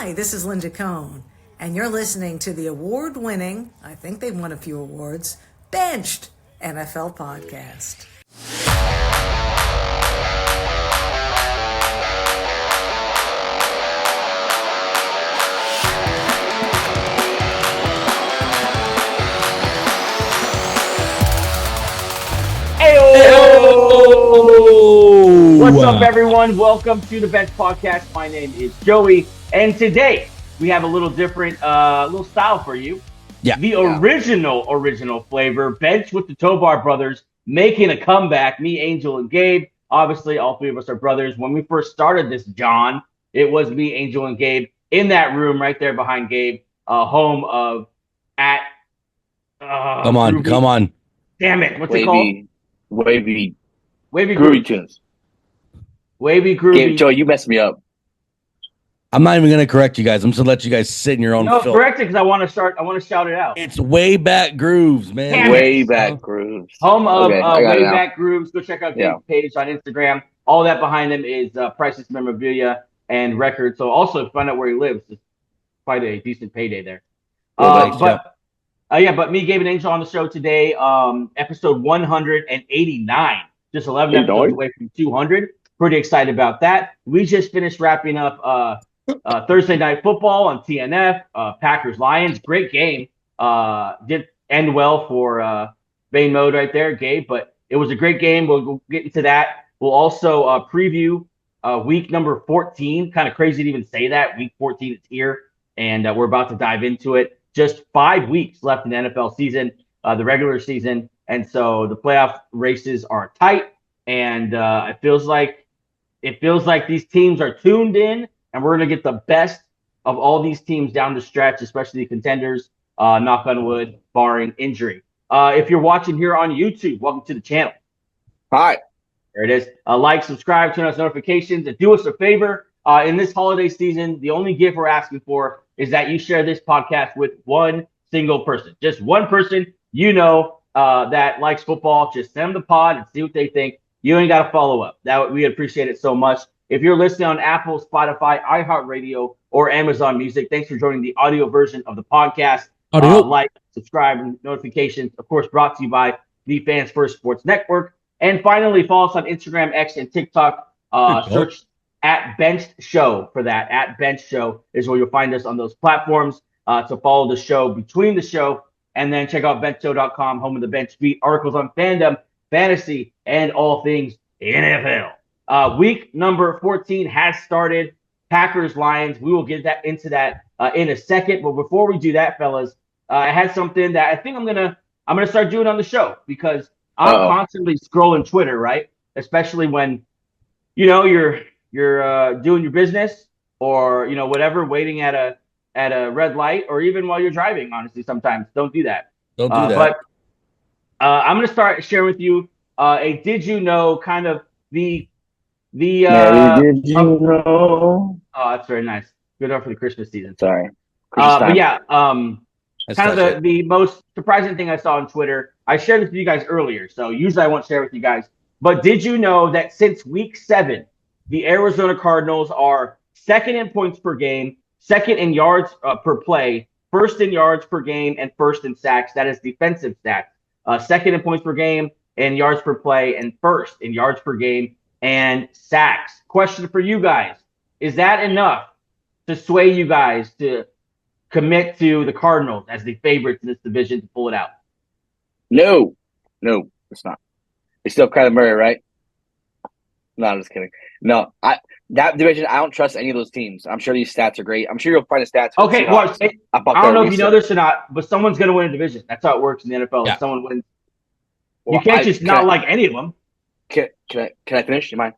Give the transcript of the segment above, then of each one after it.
Hi, this is Linda Cohn, and you're listening to the award-winning, I think they've won a few awards, Benched NFL Podcast. What's up, everyone? Welcome to the Bench Podcast. My name is Joey, and today we have a little different, little style for you. Original flavor. Bench with the Tobar brothers making a comeback. Me, Angel, and Gabe. Obviously, all three of us are brothers. When we first started this, John, it was me, Angel, and Gabe in that room right there behind Gabe, home of at. Come on. Damn it! What's it called? Wavy Groovy Tunes. Wavy Groovy. Joe, you messed me up. I'm not even going to correct you guys. I'm just going to let you guys sit in your own filth. No, correct it because I want to shout it out. It's Way Back Grooves, man. Way Back Grooves. Home of Way Back Grooves. Go check out Gabe's page on Instagram. All that behind him is priceless memorabilia and records. So also find out where he lives. It's quite a decent payday there. But me, Gabe, and Angel on the show today. Episode 189. Just 11 episodes away from 200. Pretty excited about that. We just finished wrapping up Thursday Night Football on TNF. Packers-Lions. Great game. Did end well for Bane Mode right there, Gabe. But it was a great game. We'll get into that. We'll also preview week number 14. Kind of crazy to even say that. Week 14 is here. And we're about to dive into it. Just 5 weeks left in the NFL season, the regular season. And so the playoff races are tight, and it feels like these teams are tuned in, and we're going to get the best of all these teams down the stretch, especially the contenders, knock on wood, barring injury. If you're watching here on YouTube, welcome to the channel. Hi. There it is. Like, subscribe, turn on notifications, and do us a favor. In this holiday season, the only gift we're asking for is that you share this podcast with one single person. Just one person that likes football. Just send them the pod and see what they think. You ain't got to follow up. We appreciate it so much. If you're listening on Apple, Spotify, iHeartRadio, or Amazon Music, thanks for joining the audio version of the podcast. Like, subscribe, and notifications, of course, brought to you by the Fans First Sports Network. And finally, follow us on Instagram, X, and TikTok. Search at Benched Show for that. At Benched Show is where you'll find us on those platforms to follow the show between the show. And then check out benchshow.com, home of the Bench Beat, articles on fandom, fantasy, and all things NFL. Week number 14 has started. Packers-Lions. We will get into that in a second. But before we do that, fellas, I had something that I think I'm gonna start doing on the show because I'm constantly scrolling Twitter, right? Especially when you're doing your business or whatever, waiting at a red light, or even while you're driving. Honestly, sometimes don't do that. Don't do that. But I'm going to start sharing with you a did you know kind of the did you know? Oh, that's very nice. Good enough for the Christmas season. Sorry. But yeah, kind of the most surprising thing I saw on Twitter. I shared this with you guys earlier, so usually I won't share with you guys. But did you know that since week 7, the Arizona Cardinals are second in points per game, second in yards per play, first in yards per game, and first in sacks? That is defensive stats. Second in points per game and yards per play, and first in yards per game and sacks. Question for you guys. Is that enough to sway you guys to commit to the Cardinals as the favorites in this division to pull it out? No, it's not. It's still Kyler Murray, right? No, I'm just kidding. No, that division, I don't trust any of those teams. I'm sure these stats are great. I'm sure you'll find the stats. Okay, well, I don't know if you know this or not, but someone's going to win a division. That's how it works in the NFL. Yeah. If someone wins, you can't just not like any of them. Can I finish? You mind?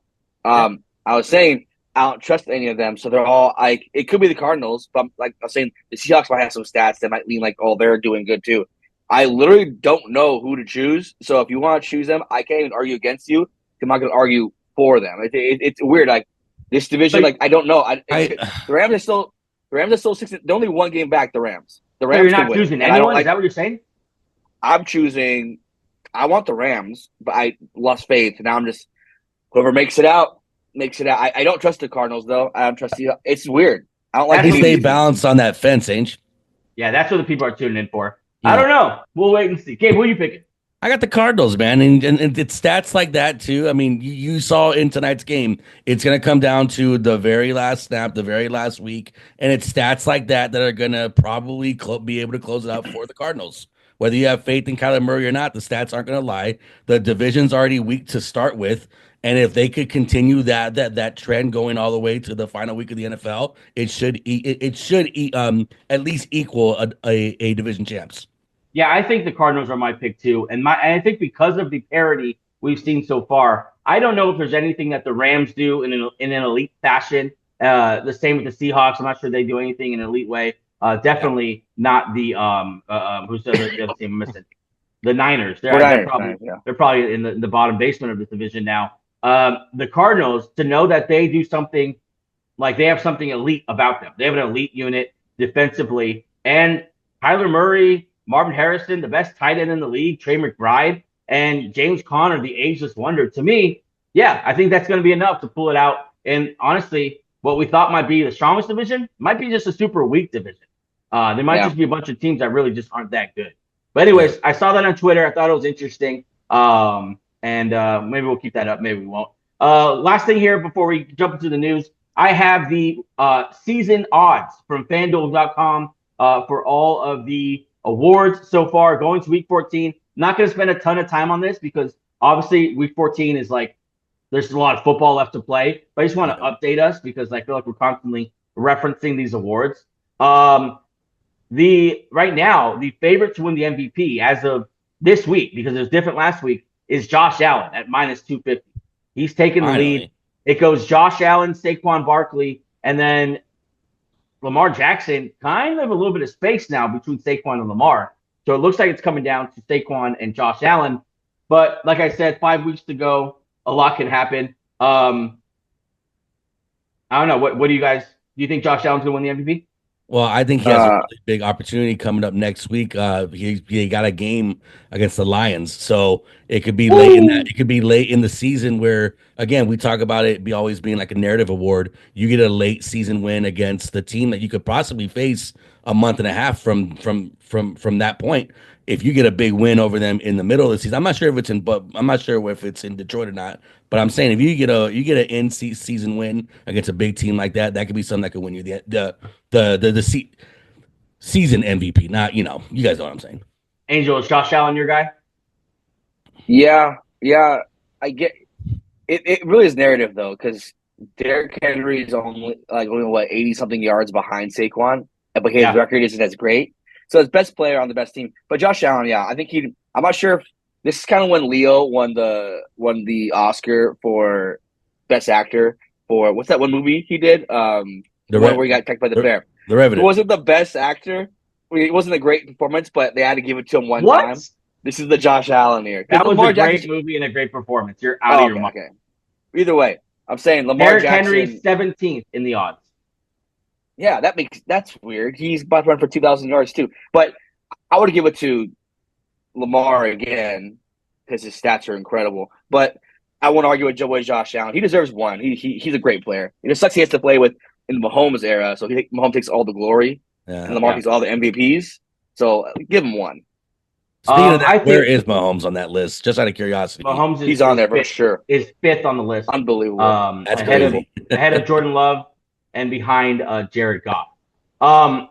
I was saying I don't trust any of them, so they're all like it could be the Cardinals, but like I was saying, the Seahawks might have some stats that might lean like, oh, they're doing good too. I literally don't know who to choose. So if you want to choose them, I can't even argue against you. I'm not going to argue for them. It's weird. Like this division, I don't know. The Rams are still 6. They're only one game back. The Rams. So you're not choosing anyone? Is that what you're saying? I'm choosing. I want the Rams, but I lost faith. Now I'm just whoever makes it out. I don't trust the Cardinals though. I don't trust you. It's weird. I don't like He any stay of these. balanced on that fence, ain't you? Yeah, that's what the people are tuning in for. Yeah. I don't know. We'll wait and see. Gabe, who are you picking? I got the Cardinals, man, and it's stats like that too. I mean, you saw in tonight's game, it's going to come down to the very last snap, the very last week, and it's stats like that that are going to probably be able to close it out for the Cardinals. Whether you have faith in Kyler Murray or not, the stats aren't going to lie. The division's already weak to start with, and if they could continue that trend going all the way to the final week of the NFL, it should at least equal a division champs. Yeah, I think the Cardinals are my pick too, and I think because of the parity we've seen so far, I don't know if there's anything that the Rams do in an elite fashion. The same with the Seahawks. I'm not sure they do anything in an elite way. Definitely not the who's the other team I'm missing? The Niners. They're probably in the bottom basement of this division now. The Cardinals, to know that they do something like they have something elite about them. They have an elite unit defensively, and Kyler Murray, Marvin Harrison, the best tight end in the league, Trey McBride, and James Conner, the ageless wonder. To me, yeah, I think that's going to be enough to pull it out. And honestly, what we thought might be the strongest division might be just a super weak division. There might just be a bunch of teams that really just aren't that good. But anyways, I saw that on Twitter. I thought it was interesting. And maybe we'll keep that up. Maybe we won't. Last thing here before we jump into the news, I have the season odds from FanDuel.com for all of the awards so far going to week 14. Not going to spend a ton of time on this because obviously week 14 is like there's a lot of football left to play. But I just want to update us because I feel like we're constantly referencing these awards. Right now, the favorite to win the MVP as of this week, because it was different last week, is Josh Allen at minus 250. He's taking the lead. It goes Josh Allen, Saquon Barkley, and then Lamar Jackson, kind of a little bit of space now between Saquon and Lamar. So it looks like it's coming down to Saquon and Josh Allen. But like I said, 5 weeks to go. A lot can happen. I don't know. What do you guys – do you think Josh Allen's going to win the MVP? Well, I think he has a really big opportunity coming up next week. He got a game against the Lions, so it could be late in that. It could be late in the season where, again, we talk about it always being like a narrative award. You get a late season win against the team that you could possibly face a month and a half from that point. If you get a big win over them in the middle of the season, I'm not sure if it's in Detroit or not. But I'm saying if you get an end season win against a big team like that, that could be something that could win you the season MVP. Not you guys know what I'm saying. Angel, is Josh Allen your guy? Yeah, I get it. It really is narrative though, because Derrick Henry is only 80 something yards behind Saquon, but his record isn't as great. So his best player on the best team, but Josh Allen, I think I'm not sure if this is kind of when Leo won the Oscar for Best Actor for what's that one movie he did? The one where he got attacked by the bear. The Revenant. It wasn't the best actor. It wasn't a great performance, but they had to give it to him one time. This is the Josh Allen here. That was a great movie and a great performance. You're out of your mind. Okay. Either way, I'm saying Lamar Jackson. Henry 17th in the odds. Yeah, that's weird. He's about to run for 2,000 yards too. But I would give it to Lamar again because his stats are incredible. But I won't argue with Josh Allen. He deserves one. He's a great player. It just sucks he has to play in the Mahomes era, so Mahomes takes all the glory and Lamar takes all the MVPs. So give him one. Speaking of that, where is Mahomes on that list? Just out of curiosity. Mahomes he's on there for sure. Is fifth on the list. Unbelievable. That's crazy. Ahead of Jordan Love and behind Jared Goff. I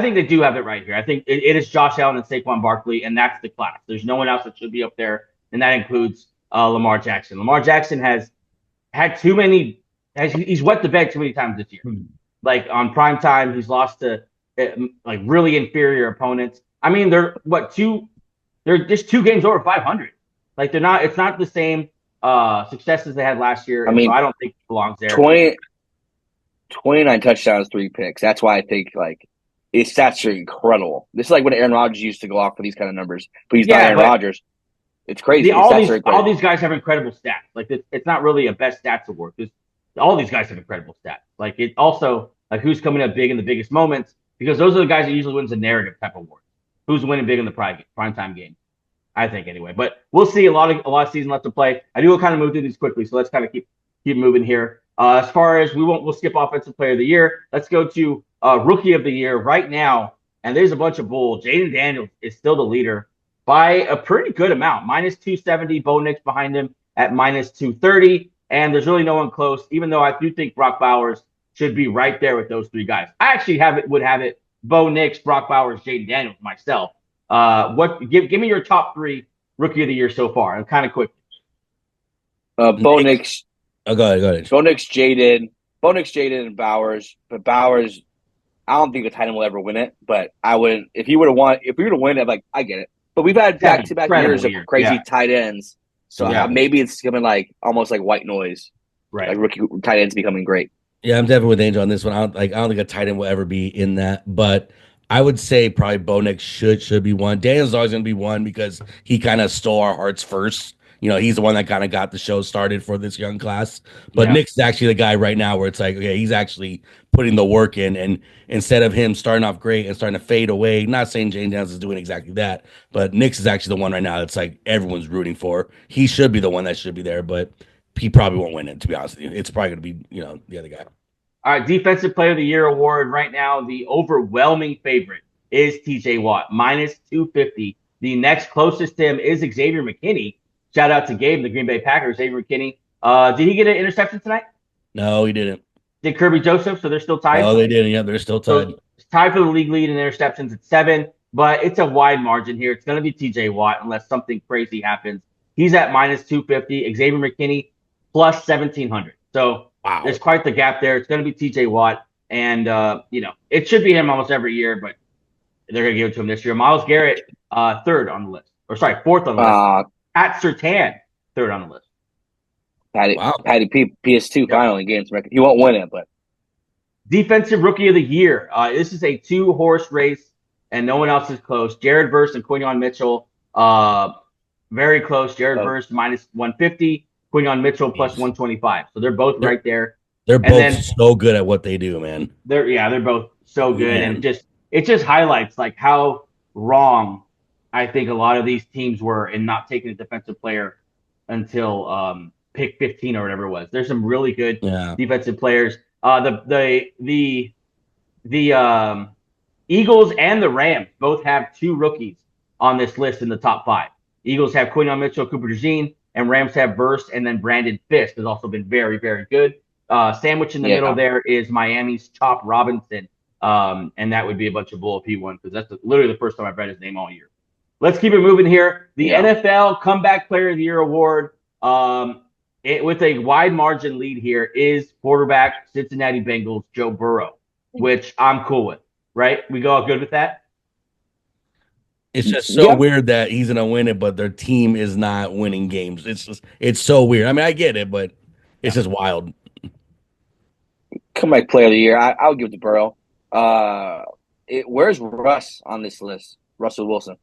think they do have it right here. I think it is Josh Allen and Saquon Barkley, and that's the class. There's no one else that should be up there, and that includes Lamar Jackson. Lamar Jackson has had he's wet the bed too many times this year. Like on prime time, he's lost to like really inferior opponents. I mean, they're just 2 games over 500. Like it's not the same successes they had last year. I mean, so I don't think he belongs there. 29 touchdowns, 3 picks. That's why I think his stats are incredible. This is like when Aaron Rodgers used to go off for these kind of numbers, but he's not Aaron Rodgers. It's crazy. All these guys have incredible stats. Like it's not really a best stats award because all these guys have incredible stats. Like it also like who's coming up big in the biggest moments because those are the guys that usually wins the narrative type award. Who's winning big in the prime time game? I think anyway. But we'll see a lot of season left to play. I do kind of move through these quickly, so let's kind of keep moving here. As far as we'll skip offensive player of the year. Let's go to rookie of the year right now. And there's a bunch of bull. Jaden Daniels is still the leader by a pretty good amount. Minus 270. Bo Nix behind him at minus 230. And there's really no one close, even though I do think Brock Bowers should be right there with those three guys. I actually would have it Bo Nix, Brock Bowers, Jaden Daniels myself. Give me your top three rookie of the year so far, and kind of quick. Bo Nix. Oh, go ahead. Bo Nix, Jaden, and Bowers. But Bowers, I don't think the tight end will ever win it. But I would, if he were to win it, like I get it. But we've had back-to-back years of crazy tight ends, so maybe it's becoming like almost like white noise. Right, like rookie tight ends becoming great. Yeah, I'm definitely with Angel on this one. I don't think a tight end will ever be in that, but I would say probably Bo Nix should be one. Daniel's always going to be one because he kind of stole our hearts first. He's the one that kind of got the show started for this young class. But Nick's actually the guy right now where it's like, okay, he's actually putting the work in. And instead of him starting off great and starting to fade away, not saying Jane Downs is doing exactly that, but Nick's is actually the one right now that's like everyone's rooting for. He should be the one that should be there, but he probably won't win it, to be honest with you. It's probably going to be, the other guy. All right, Defensive Player of the Year award right now, the overwhelming favorite is TJ Watt, minus 250. The next closest to him is Xavier McKinney. Shout out to Gabe, the Green Bay Packers, Xavier McKinney. Did he get an interception tonight? No, he didn't. Did Kirby Joseph? So they're still tied? No, they didn't. Yeah, they're still tied. So it's tied for the league lead in interceptions at 7, but it's a wide margin here. It's going to be TJ Watt unless something crazy happens. He's at minus 250. Xavier McKinney plus 1,700. So there's quite the gap there. It's going to be TJ Watt. And, it should be him almost every year, but they're going to give it to him this year. Myles Garrett, fourth on the list. Pat Surtain, third on the list. Patty P, PS2 finally gains record. He won't win it, but Defensive Rookie of the Year. This is a 2-horse race, and no one else is close. Jared Verse and Quinyon Mitchell, very close. Jared Verse minus 150, Quinyon Mitchell plus 125. So they're both right there. They're both so good at what they do, man. They're both so good, and it just highlights like how wrong I think a lot of these teams were in not taking a defensive player until pick 15 or whatever it was. There's some really good defensive players. The Eagles and the Rams both have 2 rookies on this list in the top 5. Eagles have Quinyon Mitchell, Cooper DeJean, and Rams have Verse, and then Brandon Fisk has also been very, very good. Sandwich in the middle there is Miami's Chop Robinson, and that would be a bunch of bull if he won, because that's literally the first time I've read his name all year. Let's keep it moving here. The NFL Comeback Player of the Year award, with a wide margin lead here, is quarterback Cincinnati Bengals Joe Burrow, which I'm cool with. Right? We go all good with that? It's just so weird that he's going to win it, but their team is not winning games. It's so weird. I mean, I get it, but it's just wild. Comeback Player of the Year, I'll give it to Burrow. Where's Russ on this list? Russell Wilson.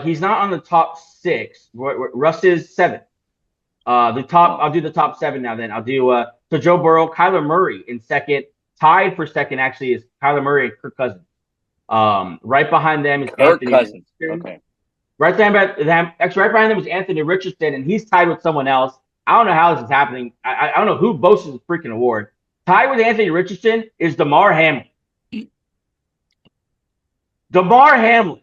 He's not on the top 6. Russ is 7th. I'll do the top 7 now. Then I'll do so Joe Burrow, Kyler Murray in second. Tied for second actually is Kyler Murray and Kirk Cousins. Right behind them is Anthony Cousins. Richardson. Okay. Right behind them is Anthony Richardson, and he's tied with someone else. I don't know how this is happening. I don't know who boasts this freaking award. Tied with Anthony Richardson is Damar Hamlin. Damar Hamlin.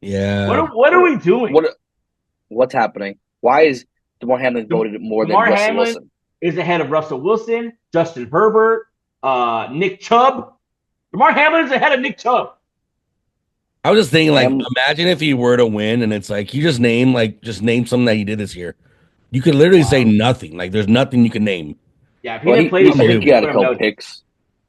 Yeah. What are we doing? What's happening? Why is Damar Hamlin voted more than Russell Wilson? Is ahead of Russell Wilson, Justin Herbert, Nick Chubb. Damar Hamlin is ahead of Nick Chubb. I was just thinking, imagine if he were to win, and it's like you just name something that he did this year. You could literally say nothing. Like there's nothing you can name. Yeah, if he didn't play this year, he got a couple picks.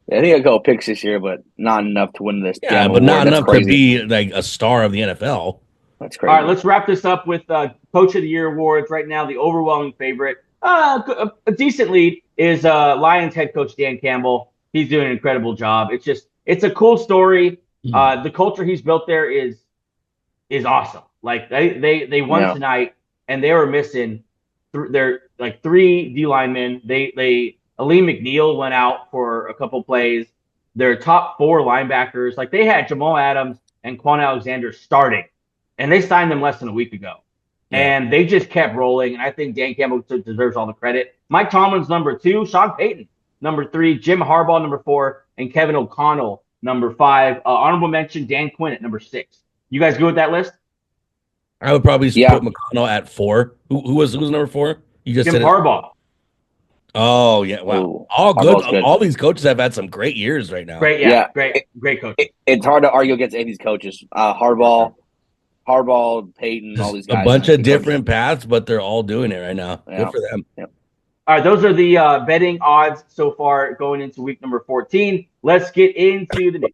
Yeah, I think I got a couple picks this year, but not enough to win this. Yeah, but not enough to be like a star of the NFL. That's crazy. All right, let's wrap this up with Coach of the Year awards. Right now, the overwhelming favorite, a decent lead, is Lions head coach Dan Campbell. He's doing an incredible job. It's a cool story. The culture he's built there is awesome. Like they won tonight, and they were missing their 3 D linemen. Aleem McNeil went out for a couple plays. Their top 4 linebackers, they had Jamal Adams and Quan Alexander starting, and they signed them less than a week ago. And they just kept rolling. And I think Dan Campbell deserves all the credit. Mike Tomlin's number 2, Sean Payton number 3, Jim Harbaugh number 4, and Kevin O'Connell number 5. Honorable mention, Dan Quinn at number 6. You guys good with that list? I would probably just put McConnell at 4. Who was number 4? You just Jim said Harbaugh. Oh yeah, wow! Ooh, all good. All these coaches have had some great years right now. Great coach. It's hard to argue against any of these coaches. Harbaugh, Peyton, all these guys. A bunch of different paths, but they're all doing it right now. Yeah. Good for them. Yeah. All right, those are the betting odds so far going into week number 14. Let's get into the news.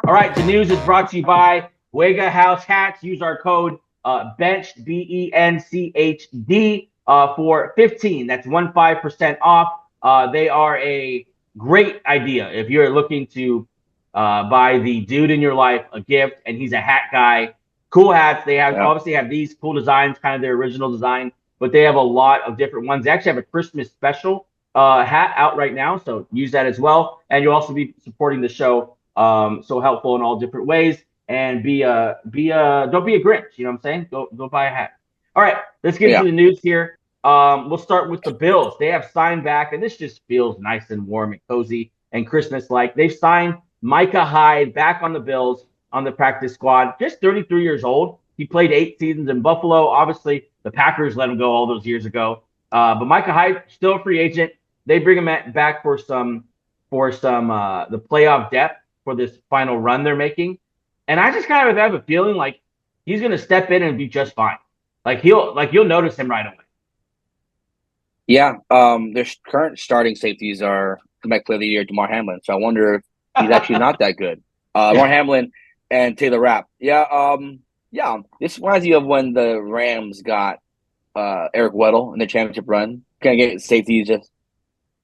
All right, the news is brought to you by HUEGA House Hats. Use our code BENCHED, BENCHD, for 15. That's 15% off. They are a great idea if you're looking to buy the dude in your life a gift, and he's a hat guy. Cool hats. They have obviously have these cool designs, kind of their original design, but they have a lot of different ones. They actually have a Christmas special hat out right now, so use that as well. And you'll also be supporting the show, so helpful in all different ways. And don't be a Grinch. You know what I'm saying? Go buy a hat. All right, let's get into the news here. We'll start with the Bills. They have signed back, and this just feels nice and warm and cozy and Christmas-like. They've signed Micah Hyde back on the Bills on the practice squad. Just 33 years old. He played 8 seasons in Buffalo. Obviously, the Packers let him go all those years ago. But Micah Hyde, still a free agent. They bring him back for the playoff depth for this final run they're making. And I just kind of have a feeling like he's going to step in and be just fine. You'll notice him right away. Yeah, their current starting safeties are comeback player of the year, DeMar Hamlin. So I wonder if he's actually not that good. DeMar Hamlin and Taylor Rapp. Yeah. This reminds you of when the Rams got Eric Weddle in the championship run. Kind of get safety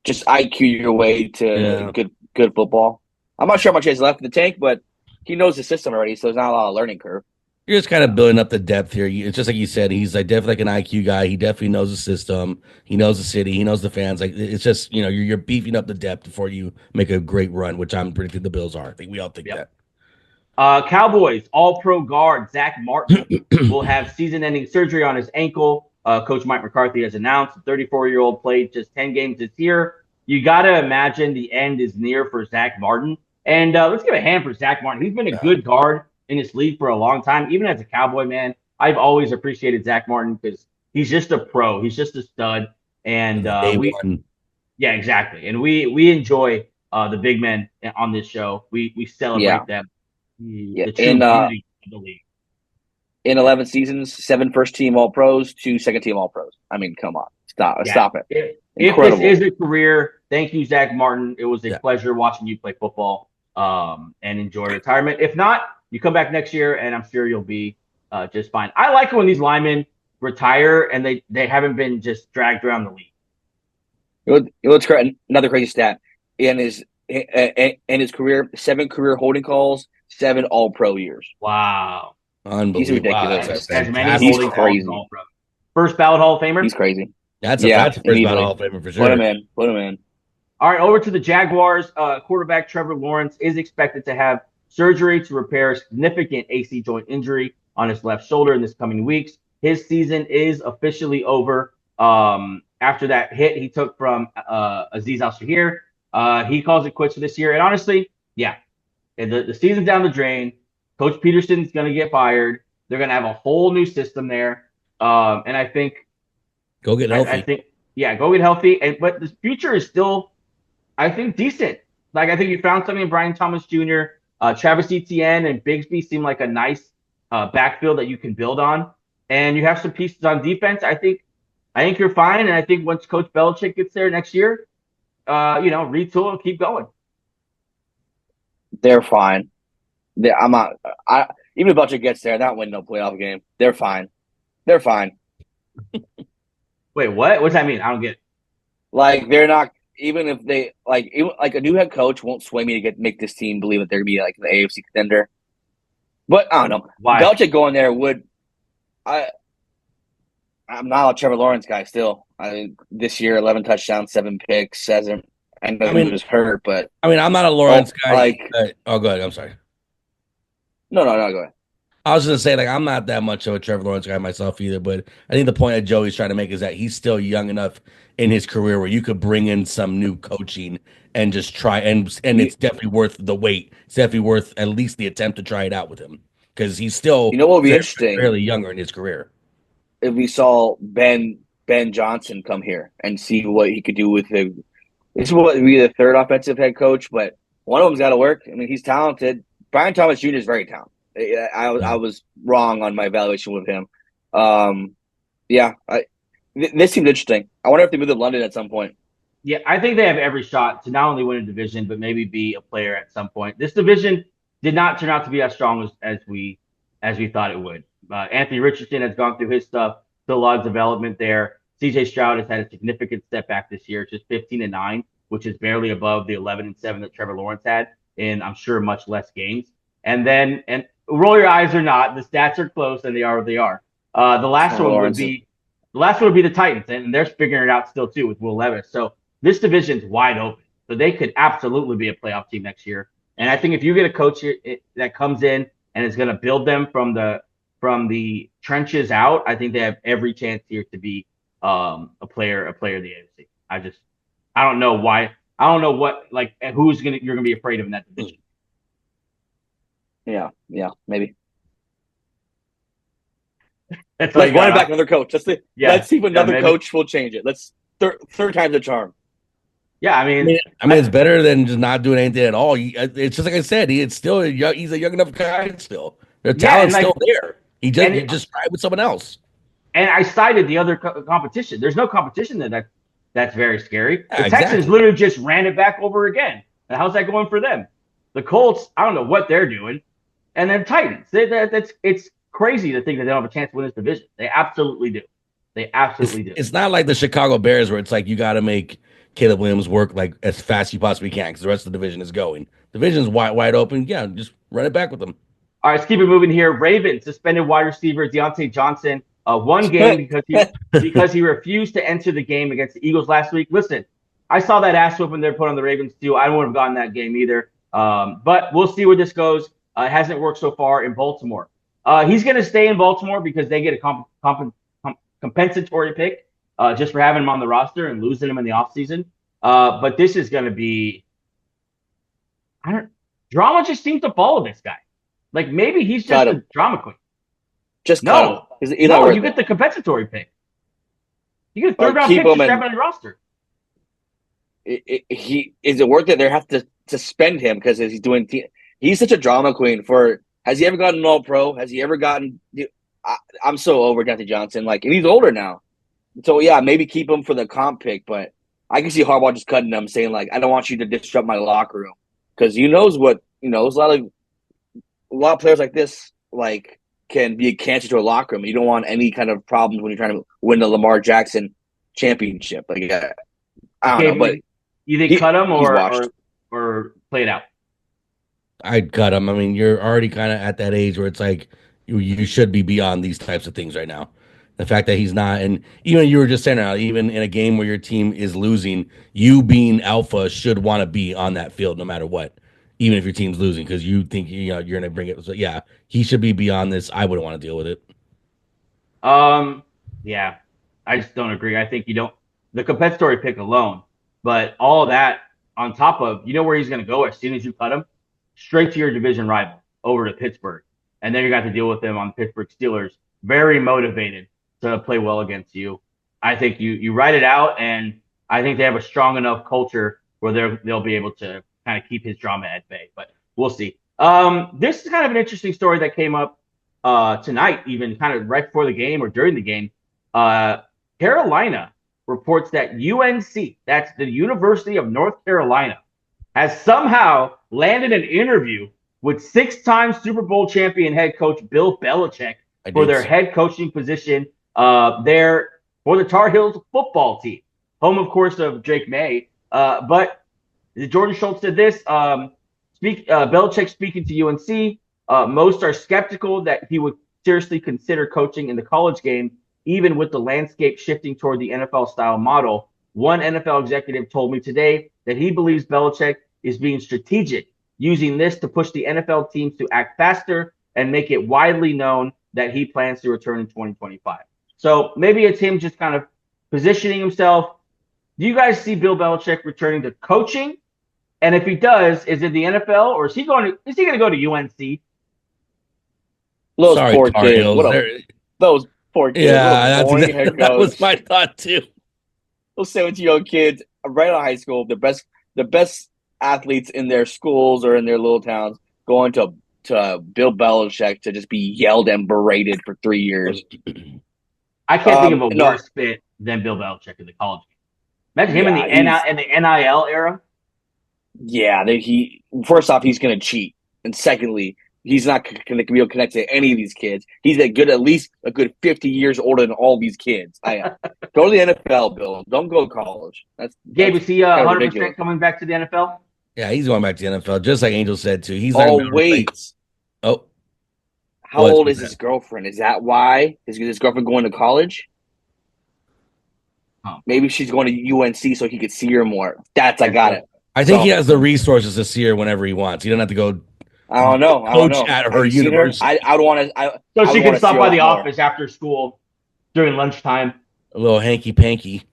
just IQ your way to good football. I'm not sure how much he has left in the tank, but he knows the system already, so there's not a lot of learning curve. You're just kind of building up the depth here. It's just like you said, he's definitely like an IQ guy. He definitely knows the system. He knows the city. He knows the fans. It's just, you're beefing up the depth before you make a great run, which I'm predicting the Bills are. I think we all think that. Cowboys all-pro guard Zach Martin will have season-ending surgery on his ankle. Coach Mike McCarthy has announced the 34-year-old played just 10 games this year. You got to imagine the end is near for Zach Martin. And let's give a hand for Zach Martin. He's been a good guard in this league for a long time. Even as a Cowboy, man, I've always appreciated Zach Martin because he's just a pro. He's just a stud. And yeah, exactly. And we enjoy the big men on this show. We celebrate them. The true beauty of the league. In 11 seasons, 7 first-team All-Pros, 2 second-team All-Pros. I mean, come on. Stop it. If this is a career, thank you, Zach Martin. It was a pleasure watching you play football and enjoy retirement. If not, you come back next year, and I'm sure you'll be just fine. I like it when these linemen retire and they haven't been just dragged around the league. Let's correct another crazy stat. In his career, 7 career holding calls, 7 All-Pro years. Wow. Unbelievable. He's ridiculous. As many holding calls as All-Pro. First ballot Hall of Famer? He's crazy. That's a first ballot Hall of Famer for sure. Put him in. All right, over to the Jaguars. Quarterback Trevor Lawrence is expected to have surgery to repair a significant AC joint injury on his left shoulder in this coming weeks. His season is officially over. After that hit he took from Azeez Al-Shahir, he calls it quits for this year. And honestly, the season's down the drain. Coach Peterson's going to get fired. They're going to have a whole new system there. And I think go get healthy. Go get healthy. But the future is still, I think, decent. I think you found something in Brian Thomas Jr., Travis Etienne and Bigsby seem like a nice backfield that you can build on. And you have some pieces on defense. I think you're fine. And I think once Coach Belichick gets there next year, retool and keep going. They're fine. I'm not. Even if Belichick gets there, not win no playoff game. They're fine. They're fine. Wait, what? What does that mean? I don't get it. They're not. Even if they even a new head coach won't sway me to make this team believe that they're gonna be the AFC contender. But I don't know. Why? Belichick going there would. I'm not a Trevor Lawrence guy still. This year, 11 touchdowns, 7 picks. I know he was hurt, but I'm not a Lawrence guy. go ahead. I'm sorry. No, go ahead. I was gonna say, like, I'm not that much of a Trevor Lawrence guy myself either, but I think the point that Joey's trying to make is that he's still young enough in his career where you could bring in some new coaching and just try, and You, it's definitely worth the wait. It's definitely worth at least the attempt to try it out with him because he's you still know what would be interesting fairly younger in his career. if we saw Ben Johnson come here and see what he could do with him. This would be the third offensive head coach, but one of them's got to work. I mean, he's talented. Brian Thomas Jr. is very talented. I was wrong on my evaluation with him. Yeah, this seems interesting. I wonder if they move to London at some point. Yeah, I think they have every shot to not only win a division, but maybe be a player at some point. This division did not turn out to be as strong as we thought it would. Anthony Richardson has gone through his stuff, still a lot of development there. CJ Stroud has had a significant step back this year, just 15-9, which is barely above the 11-7 that Trevor Lawrence had in, I'm sure, much less games. And roll your eyes or not, the stats are close and they are what they are. The last one would be the Titans, and they're figuring it out still too with Will Levis. So this division's wide open. So they could absolutely be a playoff team next year. And I think if you get a coach that comes in and is going to build them from the trenches out, I think they have every chance here to be a player of the AFC. I don't know why. I don't know what you're gonna be afraid of in that division. Yeah, maybe. Let's run it back another coach. Let's see if another coach will change it. Let's third time's a charm. Yeah, I mean, it's better than just not doing anything at all. It's just like I said, he's a young enough guy still. The talent's still there. He just tried with someone else. And I cited the other competition. There's no competition that's very scary. Yeah, the Texans literally just ran it back over again. And how's that going for them? The Colts, I don't know what they're doing. And then Titans. It's crazy to think that they don't have a chance to win this division. They absolutely do. It's not like the Chicago Bears where it's like you got to make Caleb Williams work like as fast as you possibly can because the rest of the division is going. Division's wide open. Yeah, just run it back with them. All right, let's keep it moving here. Ravens suspended wide receiver Diontae Johnson one game because he refused to enter the game against the Eagles last week. Listen, I saw that ass whooping they're put on the Ravens too. I wouldn't have gotten that game either. But we'll see where this goes. It hasn't worked so far in Baltimore. He's going to stay in Baltimore because they get a compensatory pick just for having him on the roster and losing him in the offseason. But this is going to be drama just seems to follow this guy. Like maybe he's just a drama queen. Just no, you get the compensatory pick. You get a third-round pick to have on your roster. Is it worth it? They have to suspend him because he's such a drama queen. Has he ever gotten an All-Pro? Has he ever gotten? I'm so over Diontae Johnson. And he's older now, so yeah, maybe keep him for the comp pick. But I can see Harbaugh just cutting him, saying I don't want you to disrupt my locker room because he knows what there's a lot of players like this can be a cancer to a locker room. You don't want any kind of problems when you're trying to win the Lamar Jackson championship. I don't know, but you think cut him or play it out? I'd cut him. I mean, you're already kind of at that age where it's like you should be beyond these types of things right now. The fact that he's not, and even you were just saying, even in a game where your team is losing, you being alpha should want to be on that field no matter what, even if your team's losing, because you think you're going to bring it. So yeah, he should be beyond this. I wouldn't want to deal with it. Yeah, I just don't agree. I think you don't the compensatory pick alone, but all of that on top of where he's going to go as soon as you cut him, straight to your division rival over to Pittsburgh, and then you got to deal with them on the Pittsburgh Steelers. Very motivated to play well against you. I think you write it out, and I think they have a strong enough culture where they'll be able to kind of keep his drama at bay. But we'll see. This is kind of an interesting story that came up tonight, even kind of right before the game or during the game. Carolina reports that UNC, that's the University of North Carolina, has somehow landed an interview with 6-time Super Bowl champion head coach Bill Belichick for their head coaching position there for the Tar Heels football team, home, of course, of Drake May. But Jordan Schultz said this, Belichick speaking to UNC, most are skeptical that he would seriously consider coaching in the college game, even with the landscape shifting toward the NFL-style model. One NFL executive told me today that he believes Belichick is being strategic, using this to push the NFL teams to act faster and make it widely known that he plans to return in 2025. So maybe it's him just kind of positioning himself. Do you guys see Bill Belichick returning to coaching? And if he does, is it the NFL or is he going to go to UNC? Those poor kids. Those poor kids. Yeah, that was my thought too. Those 17-year-old kids right out of high school, the best athletes in their schools or in their little towns, going to Bill Belichick to just be yelled and berated for 3 years. I can't think of a worse fit than Bill Belichick in the college game. Imagine him in the NIL era. Yeah, first off, he's going to cheat, and secondly, he's not going to be able to connect to any of these kids. He's at least a good 50 years older than all these kids. Go to the NFL, Bill. Don't go to college. Gabe, is he 100% coming back to the NFL? Yeah, he's going back to the NFL, just like Angel said too. He's how old is his girlfriend? Is that why? Is his girlfriend going to college? Oh. Maybe she's going to UNC so he could see her more. I got it. I think he has the resources to see her whenever he wants. He doesn't have to go. I don't know. Coach at her university. I would want to. So she can stop by the office after school during lunchtime. A little hanky panky.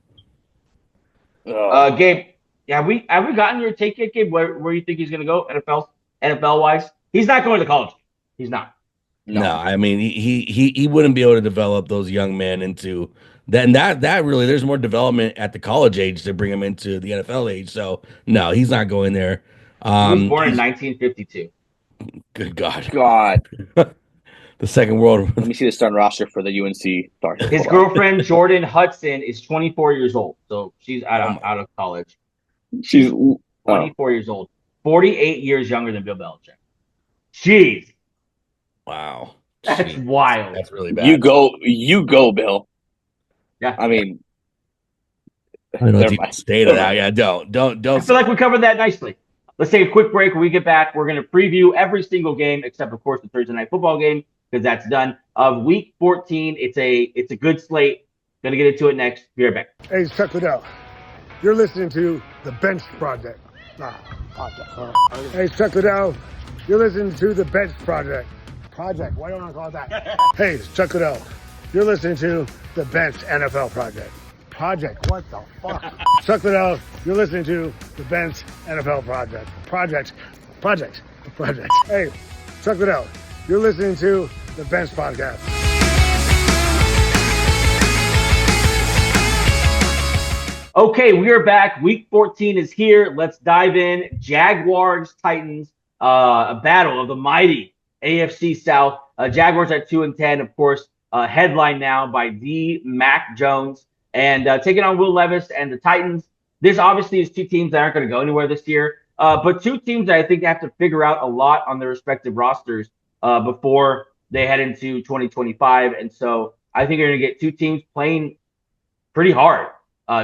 Gabe, have we gotten your take yet, Gabe? Where you think he's going to go NFL wise? He's not going to college. He's not. No, I mean he wouldn't be able to develop those young men into that. And that really, there's more development at the college age to bring him into the NFL age. So no, he's not going there. He was born in 1952. Good God. The second world. Let me see the starting roster for the UNC. His girlfriend Jordan Hudson is 24 years old, so she's out of college. She's 24 years old, 48 years younger than Bill Belichick. Jeez. Wow. That's wild. That's really bad. You go, Bill. Yeah. I mean, I don't know if you can stay to that. Yeah, don't. I feel like we covered that nicely. Let's take a quick break. When we get back, we're going to preview every single game except, of course, the Thursday night football game because that's done. Of Week 14, it's a good slate. Going to get into it next. Be right back. Hey, it's Chuck Liddell. You're listening to The Bench Project. Hey, it's Chuck Liddell. You're listening to The Bench Project. Project. Why don't I call it that? Hey, it's Chuck Liddell. You're listening to The Bench NFL Project. Project. What the fuck? Chuck Liddell. You're listening to The Bench NFL Project. Project. Hey, Chuck Liddell. You're listening to The Bench Podcast. Okay, we are back. Week 14 is here. Let's dive in. Jaguars, Titans, a battle of the mighty AFC South. Jaguars at 2-10, of course, headlined now by Mac Jones, and taking on Will Levis and the Titans. This obviously is two teams that aren't going to go anywhere this year, but two teams that I think have to figure out a lot on their respective rosters before they head into 2025. And so I think you're going to get two teams playing pretty hard,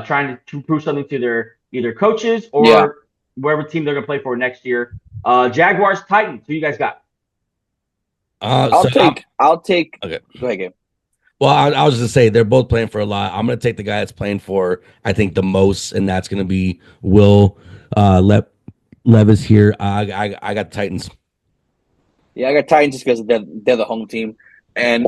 trying to prove something to their either coaches or wherever team they're going to play for next year. Jaguars, Titans, who you guys got? I'll take. Okay. Go ahead, Gabe. Well, I was just say they're both playing for a lot. I'm going to take the guy that's playing for, I think, the most, and that's going to be Will Levis here. I got Titans. Yeah, I got Titans just because they're the home team, and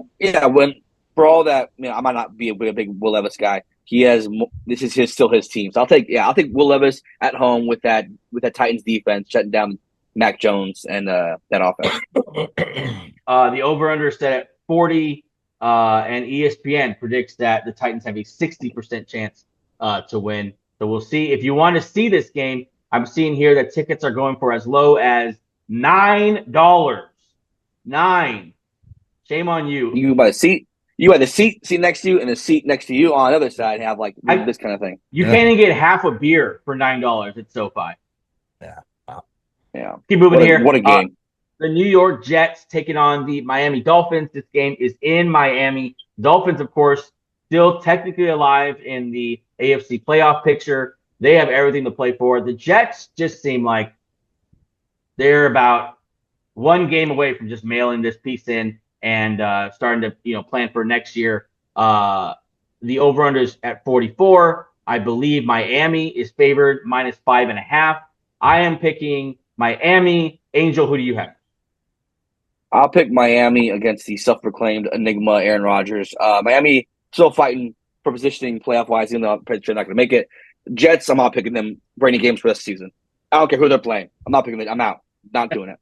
for all that, I might not be a big Will Levis guy. This is still his team, so I'll take Will Levis at home with that Titans defense shutting down Mac Jones and that offense. The over-under is set at 40, and ESPN predicts that the Titans have a 60% chance to win. So we'll see. If you want to see this game, I'm seeing here that tickets are going for as low as $9. $9. Shame on you. You buy a seat. You have the seat next to you and the seat next to you on the other side have this kind of thing. You can't even get half a beer for $9 at SoFi. Yeah. Yeah. Keep moving here. What a game. The New York Jets taking on the Miami Dolphins. This game is in Miami. Dolphins, of course, still technically alive in the AFC playoff picture. They have everything to play for. The Jets just seem like they're about one game away from just mailing this piece in and starting to plan for next year. The over-under is at 44. I believe Miami is favored -5.5. I am picking Miami. Angel, who do you have? I'll pick Miami against the self-proclaimed enigma Aaron Rodgers. Miami still fighting for positioning playoff-wise, even though I'm pretty sure they're not going to make it. Jets, I'm not picking them for any games for this season. I don't care who they're playing. I'm not picking them. I'm out. Not doing it.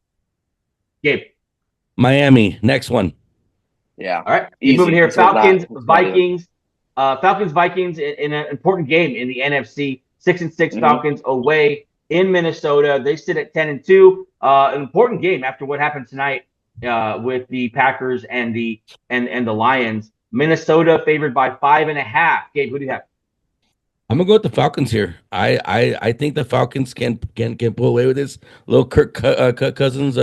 Gabe. Miami, next one. Yeah. All right. Easy. Moving here. This was not- Falcons, Vikings. Falcons, Vikings in an important game in the NFC. 6-6 Falcons away in Minnesota. They sit at 10-2. An important game after what happened tonight with the Packers and the Lions. Minnesota favored by 5.5. Gabe, who do you have? I'm gonna go with the Falcons here. I think the Falcons can pull away with this little Kirk Cousins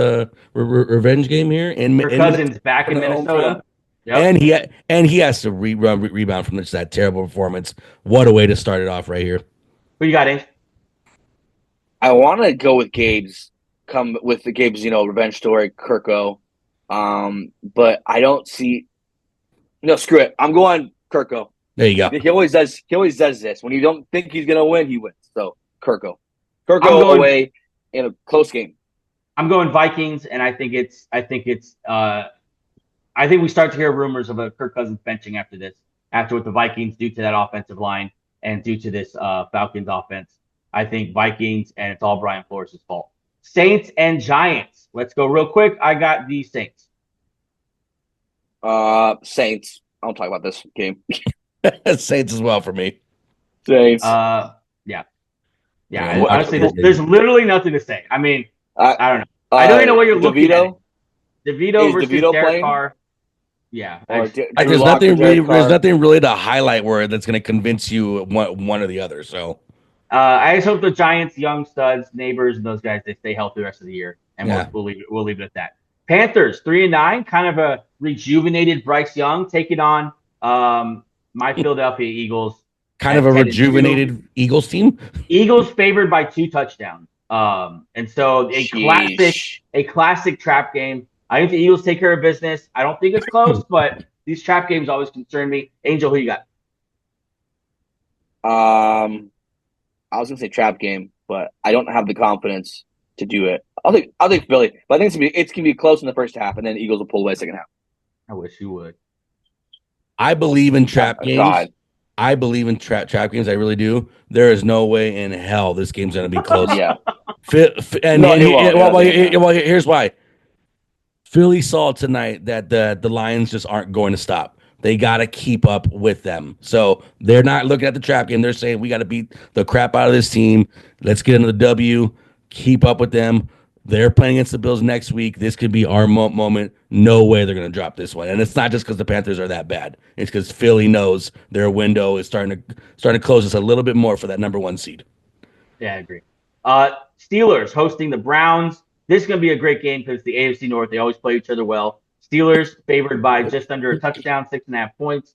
revenge game here. And Kirk Cousins back in Minnesota. Yep. And he has to rebound from that terrible performance. What a way to start it off right here. Who you got, Ace? I want to go with Gabe's revenge story, Kirko. But I don't see. No, screw it. I'm going Kirko. There you go. He always does this. When you don't think he's gonna win, he wins. So Kirko away in a close game. I'm going Vikings, and I think we start to hear rumors of a Kirk Cousins benching after what the Vikings do to that offensive line and due to this Falcons offense. I think Vikings, and it's all Brian Flores' fault. Saints and Giants. Let's go real quick. I got the Saints. Saints. I don't talk about this game. Saints as well for me. Saints. Yeah. Honestly, there's literally nothing to say. I mean, I don't know. I don't even know what you're looking at. DeVito versus Derek Carr. Yeah. There's nothing really to highlight where that's going to convince you one or the other. So I just hope the Giants, young studs, neighbors, and those guys, they stay healthy the rest of the year, and we'll leave it at that. Panthers 3-9, kind of a rejuvenated Bryce Young taking on my Philadelphia Eagles. Kind of a rejuvenated Eagles team. Eagles favored by 2 touchdowns. And so a classic trap game. I think the Eagles take care of business. I don't think it's close, but these trap games always concern me. Angel, who you got? I was gonna say trap game, but I don't have the confidence to do it. I'll think Philly, but I think it's gonna be close in the first half, and then the Eagles will pull away second half. I wish you would. I believe in trap games. God. I believe in trap games. I really do. There is no way in hell this game's going to be close. Yeah. Here's why. Philly saw tonight that the Lions just aren't going to stop. They got to keep up with them. So they're not looking at the trap game. They're saying, we got to beat the crap out of this team. Let's get into the W. Keep up with them. They're playing against the Bills next week. This could be our moment. No way they're going to drop this one. And it's not just because the Panthers are that bad. It's because Philly knows their window is starting to close us a little bit more for that number 1 seed. Yeah, I agree. Steelers hosting the Browns. This is going to be a great game because the AFC North, they always play each other well. Steelers favored by just under a touchdown, 6.5 points.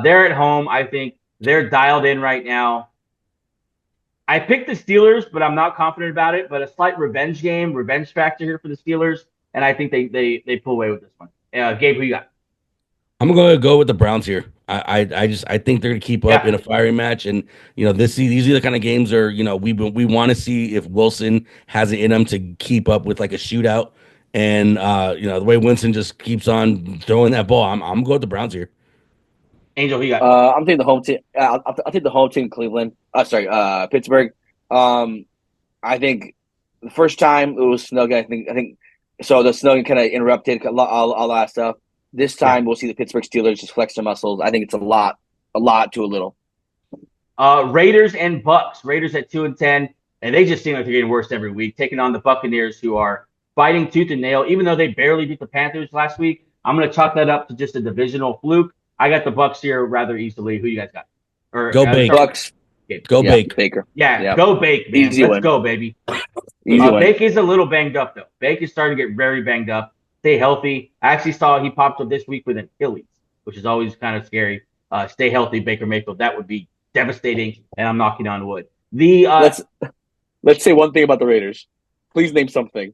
They're at home. I think they're dialed in right now. I picked the Steelers, but I'm not confident about it. But a slight revenge factor here for the Steelers, and I think they pull away with this one. Gabe, who you got? I'm going to go with the Browns here. I think they're going to keep up in a fiery match, and these are the kind of games where we want to see if Wilson has it in him to keep up with like a shootout, and the way Winston just keeps on throwing that ball. I'm going to go with the Browns here. Angel, who you got? I'm taking the home team. I'll take the home team, Cleveland. Pittsburgh. I think the first time it was snug. I think so. The snug kind of interrupted all that stuff. This time we'll see the Pittsburgh Steelers just flex their muscles. I think it's a lot to a little. Raiders and Bucks. Raiders at 2-10, and they just seem like they're getting worse every week. Taking on the Buccaneers, who are fighting tooth and nail, even though they barely beat the Panthers last week. I'm going to chalk that up to just a divisional fluke. I got the Bucks here rather easily. Who you guys got? Go Bake. Bucks. Go Bake. Baker. Yeah, go Bake, man. Easy Let's go, baby. Bake is a little banged up, though. Bake is starting to get very banged up. Stay healthy. I actually saw he popped up this week with an Achilles, which is always kind of scary. Stay healthy, Baker Mayfield. That would be devastating, and I'm knocking on wood. Let's say one thing about the Raiders. Please name something.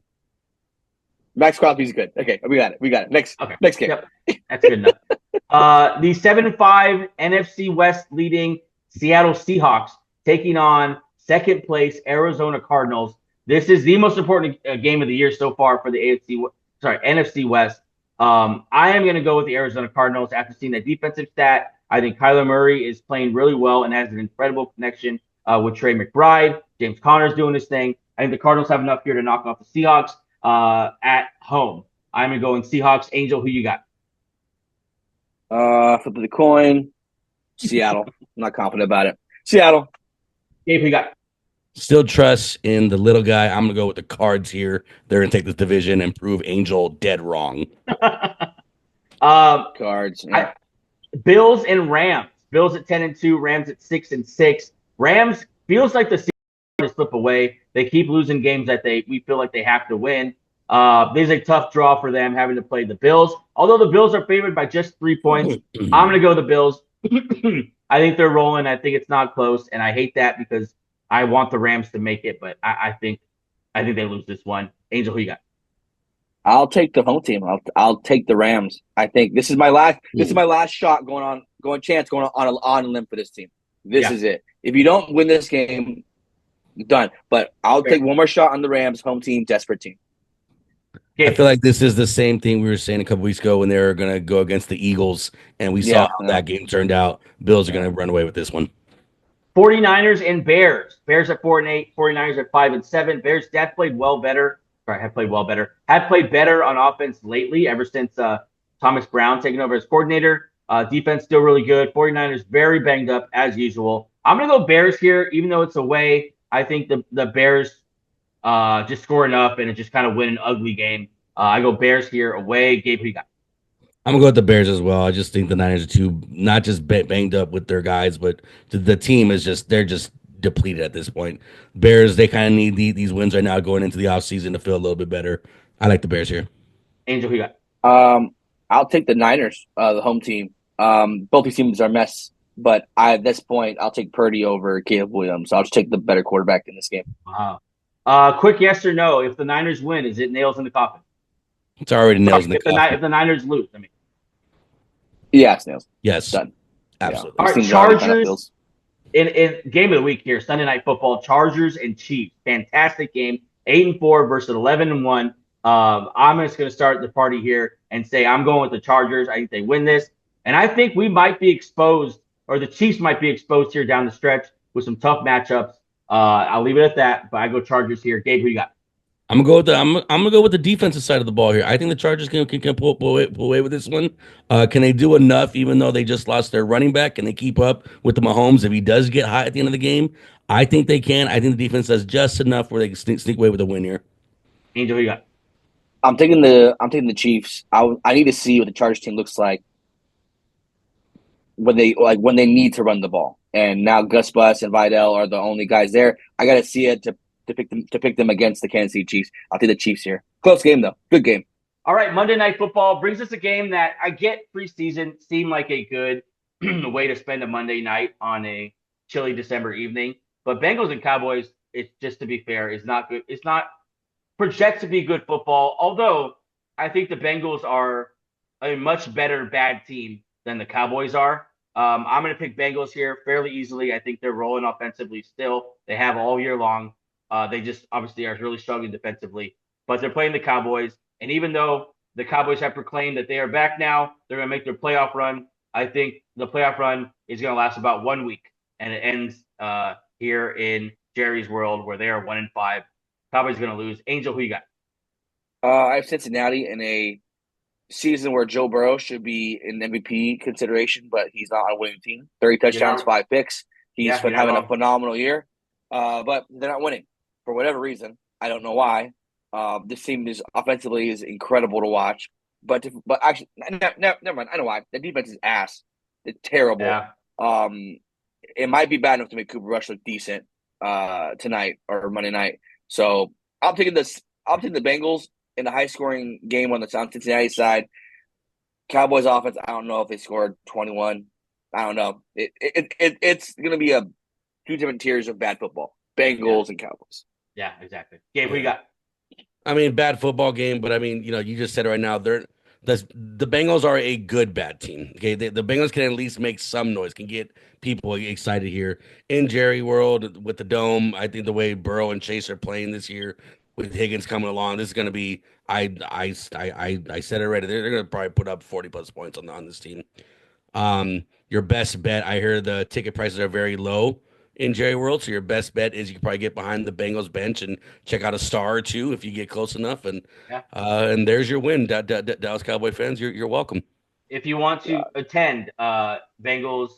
Max Crosby's good. Okay, we got it. Next game. Yep. That's good enough. The 7-5 NFC West leading Seattle Seahawks taking on second place Arizona Cardinals. This is the most important game of the year so far for the NFC West. I am going to go with the Arizona Cardinals after seeing the defensive stat. I think Kyler Murray is playing really well and has an incredible connection with Trey McBride. James Conner's doing his thing. I think the Cardinals have enough here to knock off the Seahawks at home. I'm going to go in Seahawks. Angel, who you got? Flip of the coin. Seattle. I'm not confident about it. Seattle. Gabe, who you got? Still trust in the little guy. I'm gonna go with the Cards here. They're gonna take this division and prove Angel dead wrong. Cards. Yeah. Bills and Rams. Bills at 10-2, Rams at 6-6. Rams feels like the season to slip away. They keep losing games that we feel like they have to win. This is a tough draw for them having to play the Bills. Although the Bills are favored by just 3 points, I'm going to go the Bills. I think they're rolling. I think it's not close, and I hate that because I want the Rams to make it, but I think they lose this one. Angel, who you got? I'll take the home team. I'll take the Rams. I think this is my last shot going on a limb for this team. This is it. If you don't win this game, done. But I'll take one more shot on the Rams, home team, desperate team. I feel like this is the same thing we were saying a couple weeks ago when they were going to go against the Eagles, and we saw how that game turned out. Bills are going to run away with this one. 49ers and Bears. Bears at 4-8, 49ers at 5-7. Bears have played better on offense lately ever since Thomas Brown taking over as coordinator. Defense still really good. 49ers very banged up as usual. I'm going to go Bears here, even though it's away. I think the Bears just score enough and it just kind of win an ugly game. I go Bears here away. Gabe, who you got? I'm going to go with the Bears as well. I just think the Niners are not just banged up with their guys, but the team is they're just depleted at this point. Bears, they kind of need these wins right now going into the offseason to feel a little bit better. I like the Bears here. Angel, who you got? I'll take the Niners, the home team. Both these teams are a mess, but at this point, I'll take Purdy over Caleb Williams. I'll just take the better quarterback in this game. Wow. Quick yes or no. If the Niners win, is it nails in the coffin? It's already nails in the coffin. If the Niners lose, I mean. Yeah, it's nails. Yes. Done. Absolutely. Yeah. All right, Chargers. In game of the week here, Sunday Night Football, Chargers and Chiefs. Fantastic game. 8-4 versus 11-1. I'm just going to start the party here and say I'm going with the Chargers. I think they win this. And I think we might be exposed, or the Chiefs might be exposed here down the stretch with some tough matchups. I'll leave it at that, but I go Chargers here. Gabe, who you got? I'm gonna go with the defensive side of the ball here. I think the Chargers can pull away with this one. Can they do enough, even though they just lost their running back? Can they keep up with the Mahomes if he does get hot at the end of the game? I think they can. I think the defense does just enough where they can sneak away with a win here. Angel, who you got? I'm taking the Chiefs. I need to see what the Chargers team looks like when they need to run the ball. And now Gus Bus and Vidal are the only guys there. I got to see it to pick them against the Kansas City Chiefs. I'll take the Chiefs here. Close game though. Good game. All right, Monday Night Football brings us a game that I get preseason seemed like a good way to spend a Monday night on a chilly December evening. But Bengals and Cowboys, it's just to be fair, is not good. It's not projects to be good football. Although I think the Bengals are a much better bad team than the Cowboys are. I'm going to pick Bengals here fairly easily. I think they're rolling offensively still. They have all year long. They just obviously are really struggling defensively, but they're playing the Cowboys. And even though the Cowboys have proclaimed that they are back now, they're going to make their playoff run. I think the playoff run is going to last about 1 week, and it ends here in Jerry's world where they are 1-5. Cowboys are going to lose. Angel, who you got? I have Cincinnati in a season where Joe Burrow should be in MVP consideration, but he's not on a winning team. 30 touchdowns, 5 picks. He's been having a phenomenal year, but they're not winning for whatever reason. I don't know why. This team is offensively is incredible to watch, but actually, never mind. I know why. The defense is ass. It's terrible. Yeah. It might be bad enough to make Cooper Rush look decent tonight or Monday night. So I'm taking the Bengals in the high scoring game on the Cincinnati side. Cowboys offense, I don't know if they scored 21. I don't know. It's going to be a two different tiers of bad football. Bengals and Cowboys. Yeah, exactly. Gabe, who you got? I mean, bad football game, but I mean, you just said it right now. The Bengals are a good bad team. Okay, the Bengals can at least make some noise, can get people excited here in Jerry World with the dome. I think the way Burrow and Chase are playing this year with Higgins coming along, this is going to be. I said it already. They're going to probably put up 40+ points on this team. Your best bet. I hear the ticket prices are very low in Jerry World, so your best bet is you can probably get behind the Bengals bench and check out a star or two if you get close enough. And there's your win, Dallas Cowboy fans. You're welcome. If you want to attend Bengals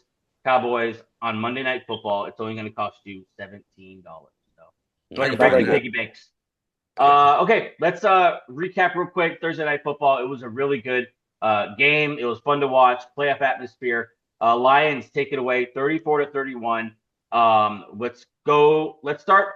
Cowboys on Monday Night Football, it's only going to cost you $17. So piggy banks. Okay, let's recap real quick. Thursday Night Football. It was a really good game. It was fun to watch. Playoff atmosphere. Lions take it away, 34-31. Let's go. Let's start.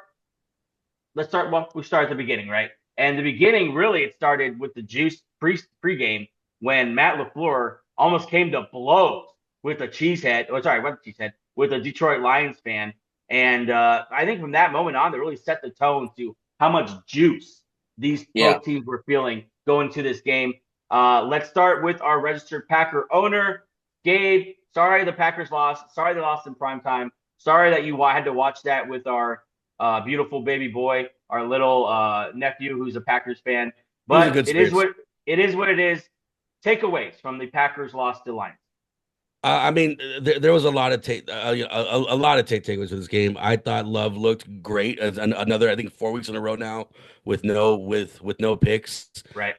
Well, we start at the beginning, right? And the beginning, really, it started with the juice pregame when Matt LaFleur almost came to blows with a cheesehead. Oh, sorry, what cheesehead? With a Detroit Lions fan. And I think from that moment on, they really set the tone to how much juice these both teams were feeling going to this game. Let's start with our registered Packer owner, Gabe. Sorry the Packers lost. Sorry they lost in primetime. Sorry that you had to watch that with our beautiful baby boy, our little nephew who's a Packers fan. But it is what it is. Takeaways from the Packers loss to Lions. I mean, there was a lot of takeaways for this game. I thought Love looked great as another, I think, 4 weeks in a row now with no picks. Right.